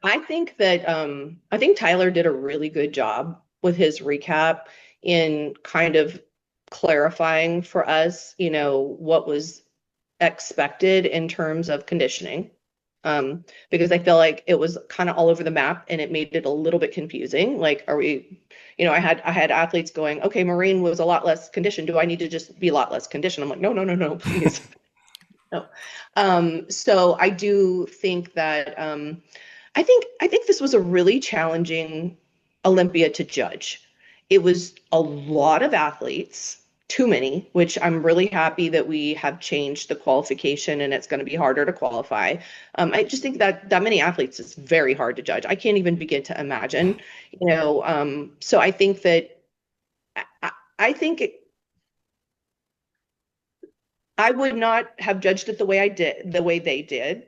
I think Tyler did a really good job with his recap in kind of clarifying for us, what was expected in terms of conditioning. Because I feel like it was kind of all over the map and it made it a little bit confusing. Like, are we, I had athletes going, okay, Maureen was a lot less conditioned. Do I need to just be a lot less conditioned? I'm like, no, please. No. So I do think that, I think this was a really challenging Olympia to judge. It was a lot of athletes, too many, which I'm really happy that we have changed the qualification and it's going to be harder to qualify. I just think that many athletes is very hard to judge. I can't even begin to imagine, so I think that I would not have judged it the way they did.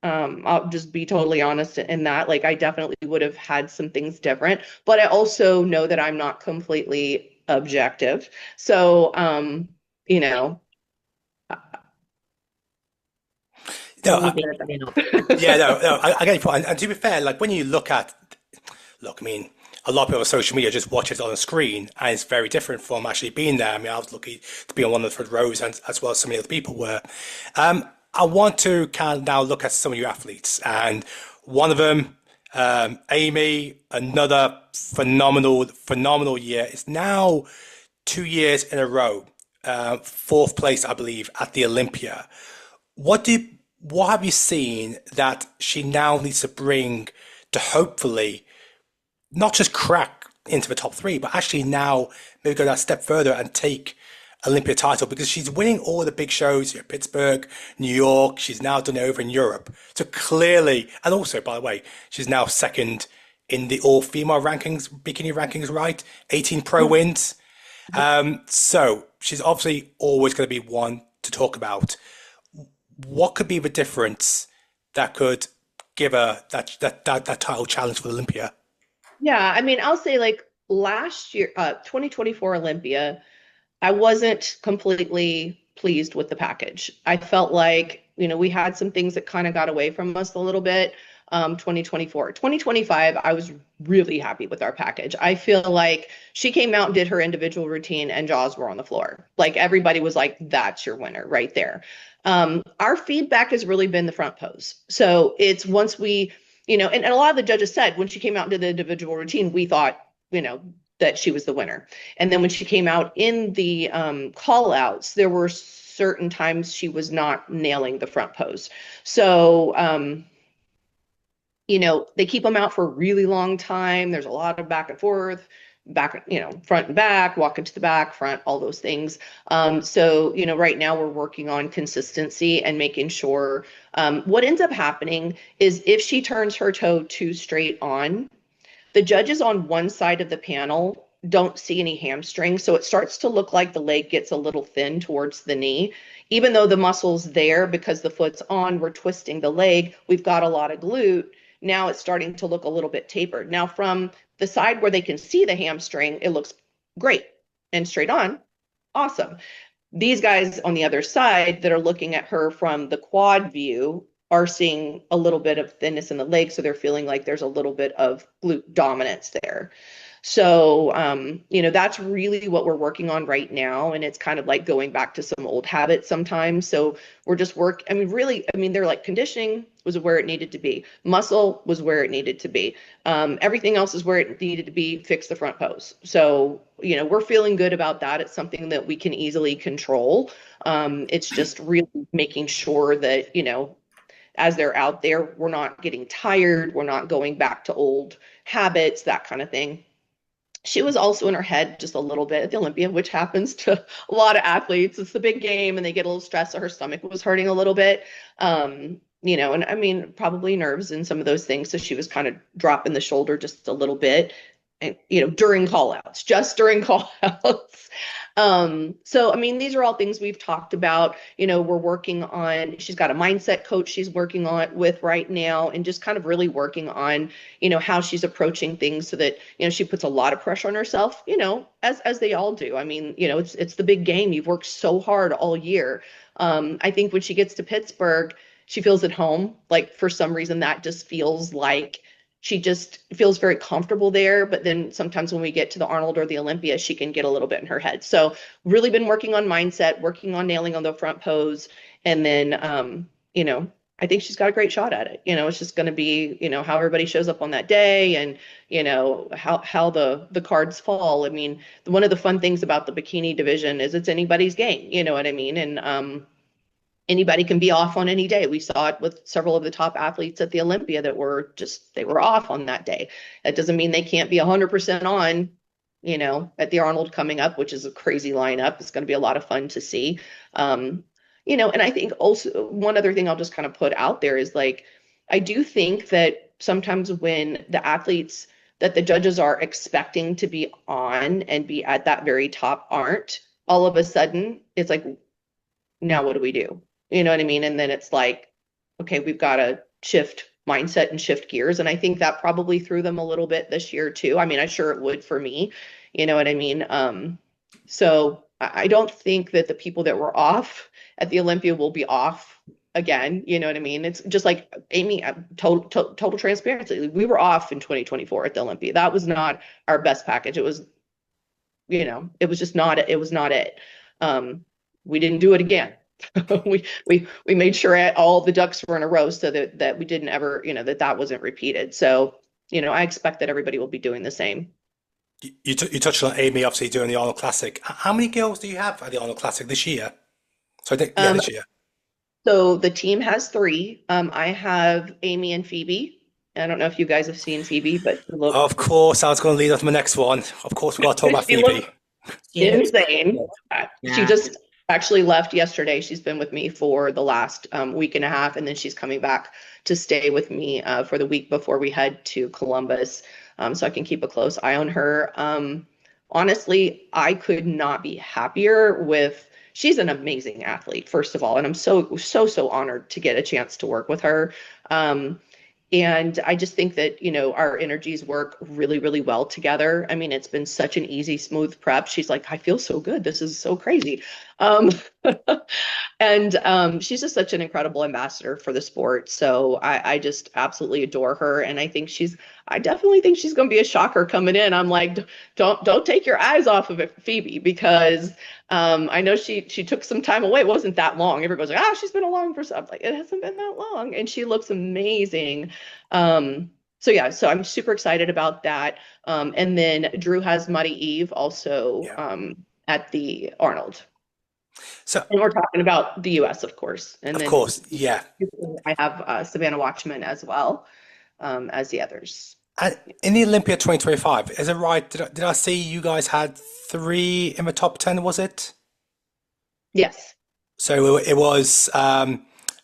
I'll just be totally honest in that. Like, I definitely would have had some things different, but I also know that I'm not completely objective. So, I get your point. And to be fair, like when you I mean, a lot of people on social media just watch it on the screen, and it's very different from actually being there. I mean, I was lucky to be on one of the front rows, and as well as some of the other people were. I want to kind of now look at some of your athletes, and one of them, Amy, another phenomenal year. It's now 2 years in a row, fourth place, I believe, at the Olympia. What have you seen that she now needs to bring to hopefully not just crack into the top three, but actually now maybe go that step further and take Olympia title? Because she's winning all the big shows here, Pittsburgh, New York. She's now done it over in Europe. So clearly, and also, by the way, she's now second in the all-female rankings, bikini rankings, right? 18 pro wins. So she's obviously always going to be one to talk about. What could be the difference that could give her that title challenge for Olympia? Yeah, I mean, I'll say like last year, 2024 Olympia, I wasn't completely pleased with the package. I felt like, we had some things that kind of got away from us a little bit. 2024, 2025, I was really happy with our package. I feel like she came out and did her individual routine and jaws were on the floor. Like everybody was like, that's your winner right there. Our feedback has really been the front pose. So it's once we, and a lot of the judges said when she came out and did the individual routine, we thought, that she was the winner. And then when she came out in the call outs, there were certain times she was not nailing the front pose. So, you know, they keep them out for a really long time. There's a lot of back and forth, back, you know, front and back, walking to the back, front, all those things. So, you know, right now we're working on consistency and making sure what ends up happening is if she turns her toe too straight on, the judges on one side of the panel don't see any hamstring. So it starts to look like the leg gets a little thin towards the knee. Even though the muscle's there because the foot's on, we're twisting the leg, we've got a lot of glute. Now it's starting to look a little bit tapered. Now from the side where they can see the hamstring, it looks great and straight on. Awesome. These guys on the other side that are looking at her from the quad view are seeing a little bit of thinness in the leg. So they're feeling like there's a little bit of glute dominance there. So, you know, that's really what we're working on right now. And it's kind of like going back to some old habits sometimes. So we're just they're like conditioning was where it needed to be. Muscle was where it needed to be. Everything else is where it needed to be, fix the front pose. So, you know, we're feeling good about that. It's something that we can easily control. It's just really making sure that, you know, as they're out there, we're not getting tired. We're not going back to old habits, that kind of thing. She was also in her head just a little bit at the Olympia, which happens to a lot of athletes. It's the big game and they get a little stressed. So her stomach was hurting a little bit, you know, and I mean, probably nerves and some of those things. So she was kind of dropping the shoulder just a little bit, and, you know, during call outs, just during call outs. So, I mean, these are all things we've talked about. You know, we're working on, she's got a mindset coach she's working on with right now, and just kind of really working on, you know, how she's approaching things so that, you know, she puts a lot of pressure on herself, you know, as they all do. I mean, you know, it's the big game. You've worked so hard all year. I think when she gets to Pittsburgh, she feels at home. Like for some reason that just feels like she just feels very comfortable there. But then sometimes when we get to the Arnold or the Olympia, she can get a little bit in her head. So really been working on mindset, working on nailing on the front pose. And then, you know, I think she's got a great shot at it. You know, it's just going to be, you know, how everybody shows up on that day and, you know, how the cards fall. I mean, one of the fun things about the bikini division is it's anybody's game. You know what I mean? And, anybody can be off on any day. We saw it with several of the top athletes at the Olympia that were just, they were off on that day. That doesn't mean they can't be 100% on, you know, at the Arnold coming up, which is a crazy lineup. It's going to be a lot of fun to see. You know, and I think also one other thing I'll just kind of put out there is like, I do think that sometimes when the athletes that the judges are expecting to be on and be at that very top aren't, all of a sudden it's like, now what do we do? You know what I mean? And then it's like, okay, we've got to shift mindset and shift gears. And I think that probably threw them a little bit this year too. I mean, I'm sure it would for me, you know what I mean? So I don't think that the people that were off at the Olympia will be off again. You know what I mean? It's just like Amy, total transparency. We were off in 2024 at the Olympia. That was not our best package. It was, you know, it was just not, it was not it. We didn't do it again. we made sure all the ducks were in a row so that we didn't ever, you know, that wasn't repeated. So, you know, I expect that everybody will be doing the same. You touched on Amy obviously doing the Arnold Classic. How many girls do you have at the Arnold Classic this year? So I think this year. So the team has 3. I have Amy and Phoebe. I don't know if you guys have seen Phoebe, but of course, I was going to lead up to my next one. Of course, we got to talk about Phoebe. Insane. Yeah. She just actually left yesterday. She's been with me for the last week and a half, and then she's coming back to stay with me for the week before we head to Columbus, so I can keep a close eye on her. Honestly, I could not be happier with, she's an amazing athlete, first of all, and I'm so honored to get a chance to work with her. And I just think that, you know, our energies work really, really well together. I mean, it's been such an easy, smooth prep. She's like, I feel so good. This is so crazy. And she's just such an incredible ambassador for the sport. So I just absolutely adore her. And I definitely think she's going to be a shocker coming in. I'm like, don't take your eyes off of it, Phoebe, because I know she took some time away. It wasn't that long. Everybody's like, she's been along for something. Like, it hasn't been that long. And she looks amazing. So yeah, so I'm super excited about that. And then Drew has Muddy Eve also at the Arnold. So, and we're talking about the US, of course. And of then course, yeah. I have Savannah Watchman as well as the others. And in the Olympia 2025, is it right? Did I see you guys had 3 in the top 10, was it? Yes. So it was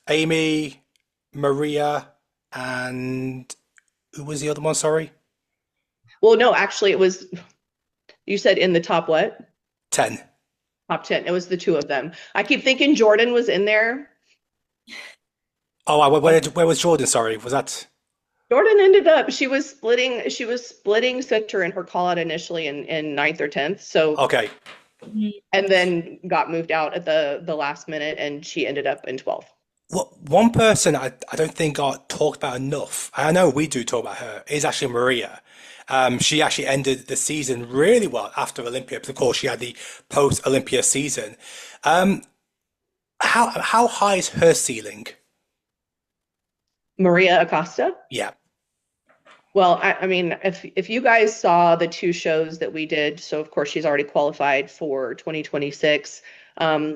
Amy, Maria, and who was the other one? Sorry. Well, no, actually, it was, you said in the top what? 10. Top 10. It was the 2 of them. I keep thinking Jordan was in there. Oh, where was Jordan? Sorry, was that? Jordan ended up, she was splitting center in her call out initially in 9th or 10th. So, Okay. and then got moved out at the last minute, and she ended up in 12th. Well, one person I don't think got talked about enough, I know we do talk about her, is actually Maria. She actually ended the season really well after Olympia, because of course she had the post-Olympia season. How high is her ceiling? Maria Acosta? Yeah. Well, I mean, if you guys saw the 2 shows that we did, so of course she's already qualified for 2026.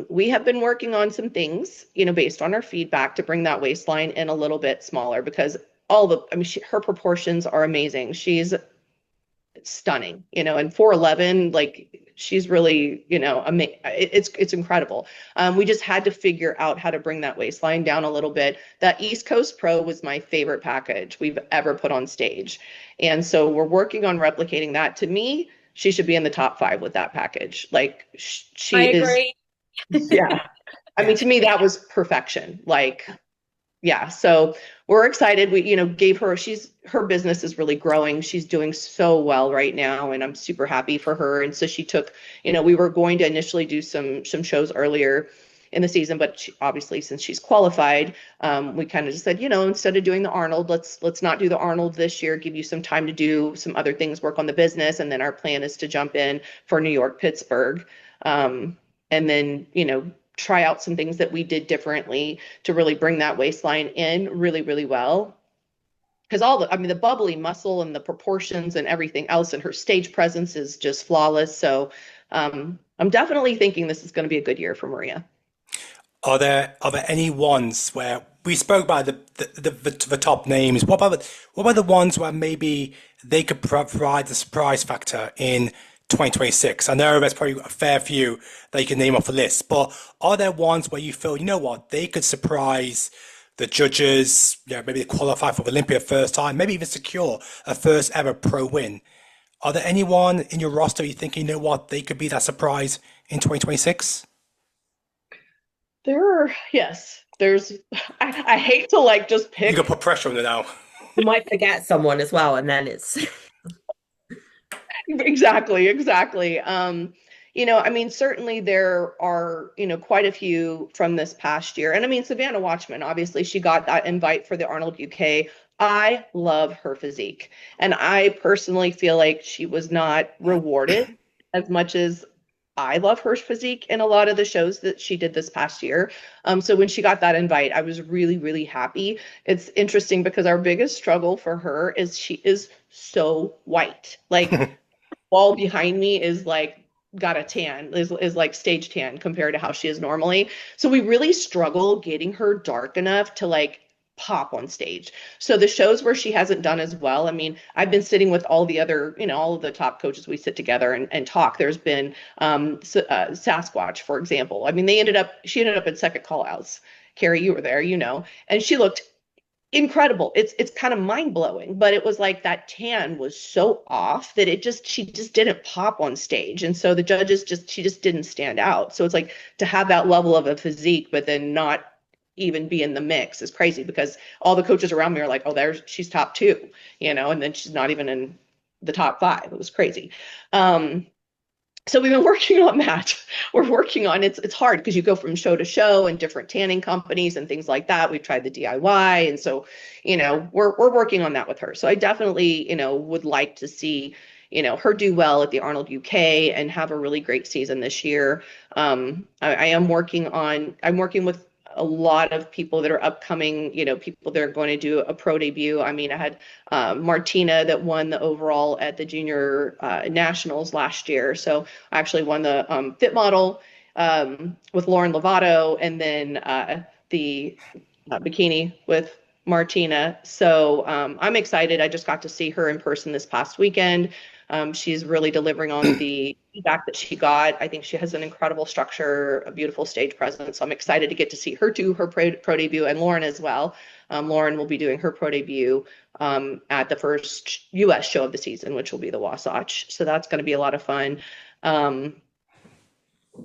We have been working on some things, based on our feedback to bring that waistline in a little bit smaller, because her proportions are amazing. She's stunning, and 4'11", like she's really, it's incredible. We just had to figure out how to bring that waistline down a little bit. That East Coast Pro was my favorite package we've ever put on stage. And so we're working on replicating that. To me, she should be in the top 5 with that package. Like she I agree. Yeah. I mean, to me, that was perfection. Like, yeah. So we're excited. We, gave her, her business is really growing. She's doing so well right now, and I'm super happy for her. And so she took, we were going to initially do some shows earlier in the season, but obviously since she's qualified, we kind of just said, instead of doing the Arnold, let's not do the Arnold this year, give you some time to do some other things, work on the business. And then our plan is to jump in for New York, Pittsburgh. And then, try out some things that we did differently to really bring that waistline in really, really well. Because the bubbly muscle and the proportions and everything else, and her stage presence is just flawless. So I'm definitely thinking this is going to be a good year for Maria. Are there any ones where we spoke about the top names? What about the ones where maybe they could provide the surprise factor in 2026? I know there's probably a fair few that you can name off the list, but are there ones where you feel, they could surprise the judges, maybe they qualify for Olympia first time, maybe even secure a first ever pro win? Are there anyone in your roster you think, they could be that surprise in 2026? There's, I hate to just pick. You can put pressure on it now. You might forget someone as well, and then it's Exactly. Certainly there are, quite a few from this past year. And Savannah Watchman, obviously she got that invite for the Arnold UK. I love her physique. And I personally feel like she was not rewarded as much as I love her physique in a lot of the shows that she did this past year. So when she got that invite, I was really, really happy. It's interesting because our biggest struggle for her is she is so white. Like wall behind me is got a tan, is like stage tan compared to how she is normally. So we really struggle getting her dark enough to pop on stage. So the shows where she hasn't done as well, I've been sitting with all the other, all of the top coaches, we sit together and talk. There's been Sasquatch, for example. She ended up in second call outs. Kerry, you were there, and she looked incredible. It's kind of mind-blowing, but it was like that tan was so off that she just didn't pop on stage. And so the judges she just didn't stand out. So it's like to have that level of a physique, but then not even be in the mix is crazy, because all the coaches around me are like, oh, she's top 2, and then she's not even in the top 5. It was crazy. So we've been working on that. We're working on it's hard because you go from show to show and different tanning companies and things like that. We've tried the DIY. And so, we're working on that with her. So I definitely, would like to see, her do well at the Arnold UK and have a really great season this year. I'm working with a lot of people that are upcoming, people that are going to do a pro debut. I mean, I had Martina that won the overall at the junior nationals last year. So I actually won the fit model with Lauren Lovato, and then the bikini with Martina. So I'm excited. I just got to see her in person this past weekend. She's really delivering on the feedback that she got. I think she has an incredible structure, a beautiful stage presence. So I'm excited to get to see her do her pro debut, and Lauren as well. Lauren will be doing her pro debut at the first US show of the season, which will be the Wasatch. So that's going to be a lot of fun. And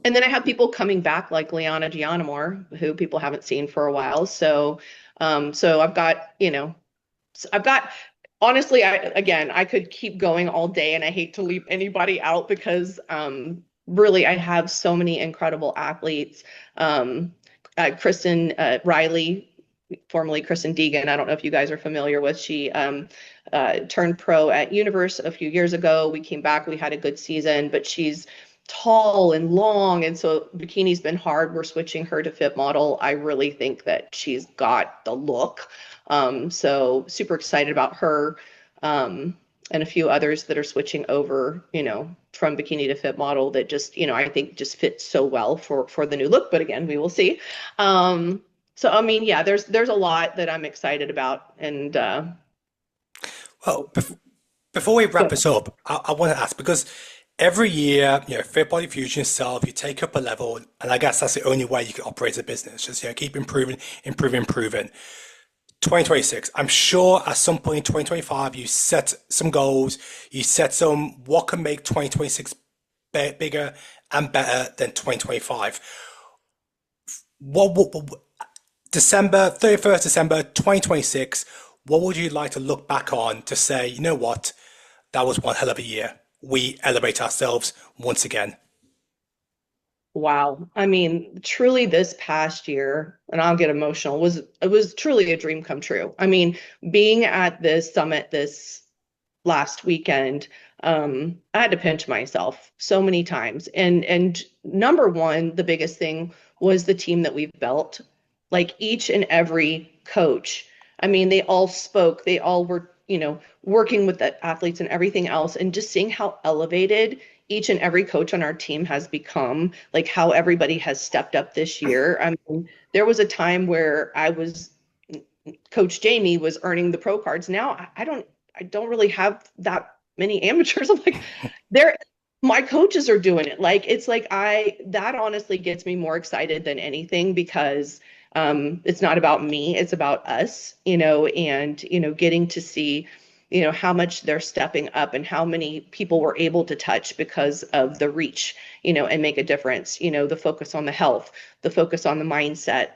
then I have people coming back like Liana Gianamore, who people haven't seen for a while. So I've got, honestly, I could keep going all day, and I hate to leave anybody out because really I have so many incredible athletes. Kristen Riley, formerly Kristen Deegan, I don't know if you guys are familiar with, she turned pro at Universe a few years ago. We came back, we had a good season, but she's tall and long, and so bikini's been hard. We're switching her to fit model. I really think that she's got the look. So super excited about her, and a few others that are switching over, from bikini to fit model that just, I think just fits so well for the new look. But again, we will see. So I mean, yeah, there's a lot that I'm excited about. And well, before we wrap this up, I want to ask, because every year, Fitbody Fusion itself, you take up a level, and I guess that's the only way you can operate a business. Just keep improving. 2026, I'm sure at some point in 2025, you set some goals, you set some what can make 2026 bigger and better than 2025. What 31st December 2026, what would you like to look back on to say, you know what, that was one hell of a year. We elevate ourselves once again. Wow. I mean, truly this past year, and I'll get emotional, it was truly a dream come true. I mean, being at this summit this last weekend, I had to pinch myself so many times. And number one, the biggest thing was the team that we've built. Like each and every coach, I mean, they all spoke, they all were, working with the athletes and everything else, and just seeing how elevated each and every coach on our team has become, like how everybody has stepped up this year. I mean, there was a time where Coach Jami was earning the pro cards. Now I don't really have that many amateurs. I'm like, my coaches are doing it. Like, it's like that honestly gets me more excited than anything, because it's not about me, it's about us, and, getting to see, how much they're stepping up and how many people were able to touch because of the reach, and make a difference, the focus on the health, the focus on the mindset,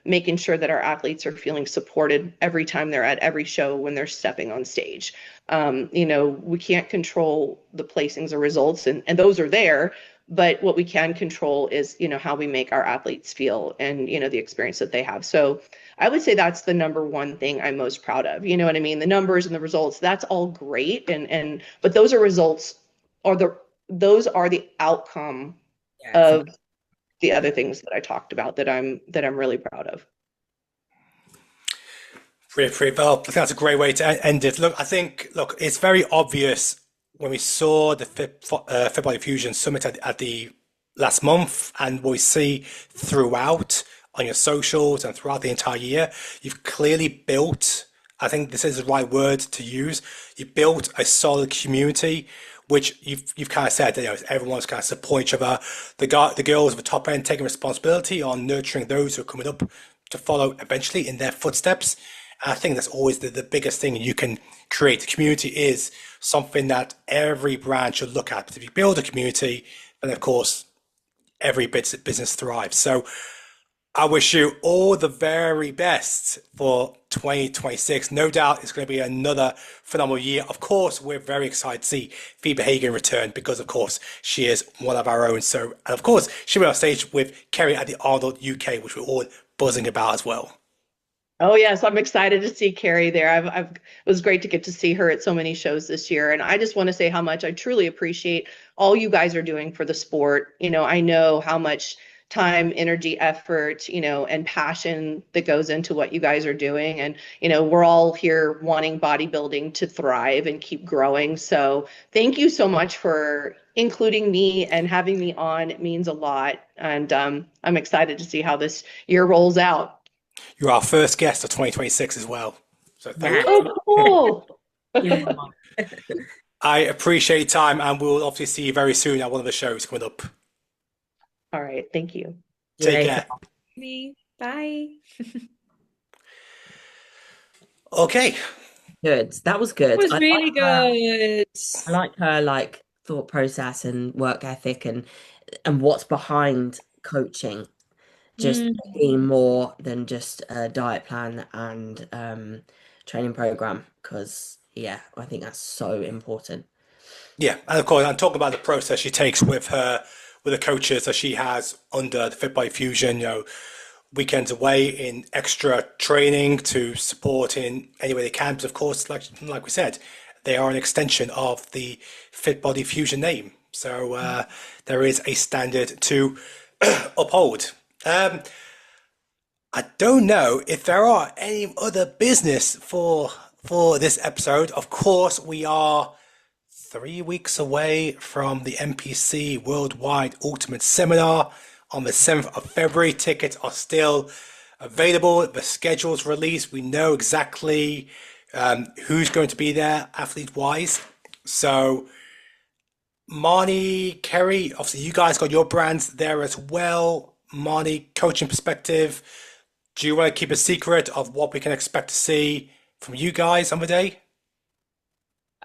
making sure that our athletes are feeling supported every time they're at every show when they're stepping on stage. We can't control the placings or results, and those are there. But what we can control is, how we make our athletes feel and, the experience that they have. So I would say that's the number one thing I'm most proud of. You know what I mean? The numbers and the results, that's all great. But those are results, those are the outcome of the other things that I talked about that I'm really proud of. Pretty well. I think that's a great way to end it. Look, it's very obvious when we saw the Fitbody Fusion Summit at the last month, and what we see throughout on your socials and throughout the entire year, you've clearly built, I think this is the right word to use, you built a solid community, which you've kind of said, everyone's kind of support each other. The girls of the top end taking responsibility on nurturing those who are coming up to follow eventually in their footsteps. And I think that's always the biggest thing you can create. The community is something that every brand should look at. If you build a community, then of course, every business thrives. So I wish you all the very best for 2026. No doubt it's going to be another phenomenal year. Of course, we're very excited to see Phoebe Hagen return, because of course she is one of our own. So, and of course, she'll be on stage with KERRY at the Arnold UK, which we're all buzzing about as well. Oh yes, I'm excited to see KERRY there. It was great to get to see her at so many shows this year, and I just want to say how much I truly appreciate all you guys are doing for the sport. I know how much time, energy, effort, and passion that goes into what you guys are doing. And, we're all here wanting bodybuilding to thrive and keep growing. So thank you so much for including me and having me on. It means a lot. And I'm excited to see how this year rolls out. You're our first guest of 2026 as well. So thank you. Oh, cool. I appreciate your time, and we'll obviously see you very soon at one of the shows coming up. All right. Thank you. Take care. Bye. Okay. Good. That was good. It was really good. I like her thought process and work ethic and what's behind coaching. Just being more than just a diet plan and training program, because I think that's so important. Yeah, and of course, I'm talking about the process she takes with the coaches that she has under the Fitbody Fusion. Weekends away in extra training to support in any way they can. But of course, like we said, they are an extension of the Fitbody Fusion name. So there is a standard to uphold. I don't know if there are any other business for this episode. Of course, we are 3 weeks away from the NPC Worldwide Ultimate Seminar on the 7th of February. Tickets are still available. The schedule's released. We know exactly who's going to be there athlete-wise. So Marnie, Kerry, obviously you guys got your brands there as well. Marnie, coaching perspective, do you want to keep a secret of what we can expect to see from you guys on the day?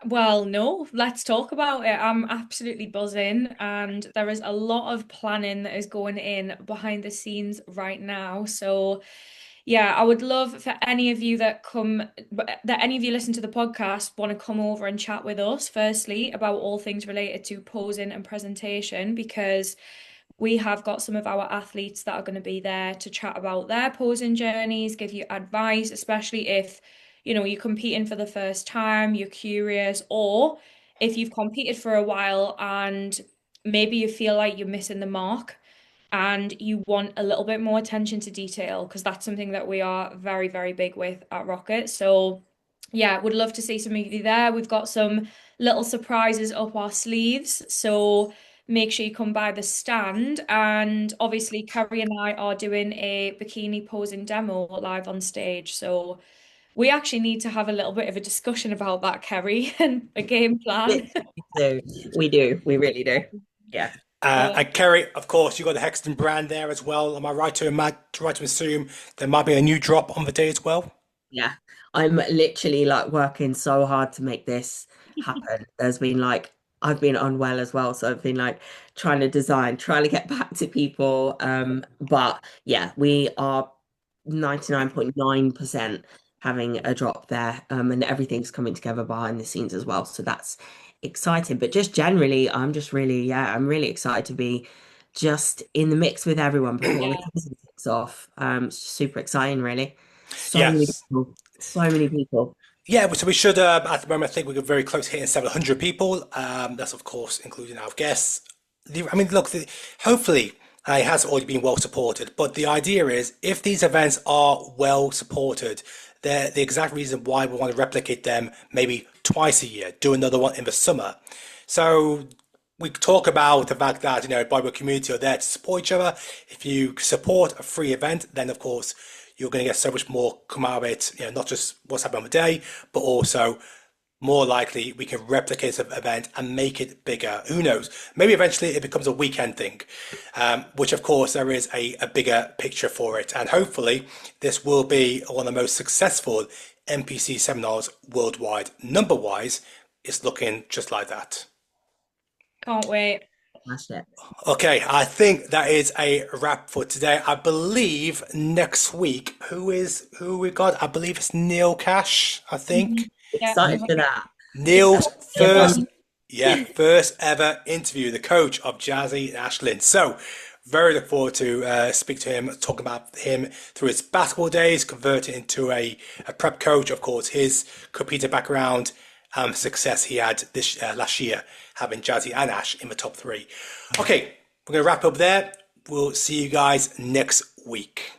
Well, no, let's talk about it. I'm absolutely buzzing, and there is a lot of planning that is going in behind the scenes right now. So, yeah, I would love for any of you that listen to the podcast want to come over and chat with us, firstly, about all things related to posing and presentation, because we have got some of our athletes that are going to be there to chat about their posing journeys, give you advice, especially if you're competing for the first time, you're curious, or if you've competed for a while and maybe you feel like you're missing the mark and you want a little bit more attention to detail, because that's something that we are very, very big with at Rocket. So yeah, would love to see some of you there. We've got some little surprises up our sleeves, so make sure you come by the stand. And obviously Kerry and I are doing a bikini posing demo live on stage, so we actually need to have a little bit of a discussion about that, Kerry, and a game plan. We do. We really do. Yeah. And Kerry, of course, you got the Hexton brand there as well. Am I right to assume there might be a new drop on the day as well? Yeah. I'm literally working so hard to make this happen. There's been I've been unwell as well, so I've been trying to get back to people. But yeah, we are 99.9% having a drop there, and everything's coming together behind the scenes as well. So that's exciting. But just generally, I'm really excited to be just in the mix with everyone before the season kicks off. It's super exciting, really. So many people. Yeah, so we should, at the moment, I think we're very close to hitting 700 people. That's, of course, including our guests. Look, hopefully it has already been well supported. But the idea is, if these events are well supported, they're the exact reason why we want to replicate them maybe twice a year, do another one in the summer. So we talk about the fact that, bodybuilding community are there to support each other. If you support a free event, then, of course, you're going to get so much more come out of it, not just what's happening on the day, but also more likely we can replicate an event and make it bigger. Who knows? Maybe eventually it becomes a weekend thing, which of course there is a bigger picture for it. And hopefully this will be one of the most successful NPC seminars worldwide. Number-wise, it's looking just like that. Can't wait. That's it. Okay, I think that is a wrap for today. I believe next week, who we got? I believe it's Neil Cash, I think. Excited for that. Neil's first ever interview, the coach of Jazzy and Ashlyn. So very look forward to speak to him, talk about him through his basketball days, converted into a prep coach, of course, his computer background, success he had this last year, having Jazzy and Ash in the top 3. Okay, we're going to wrap up there. we'll see you guys next week.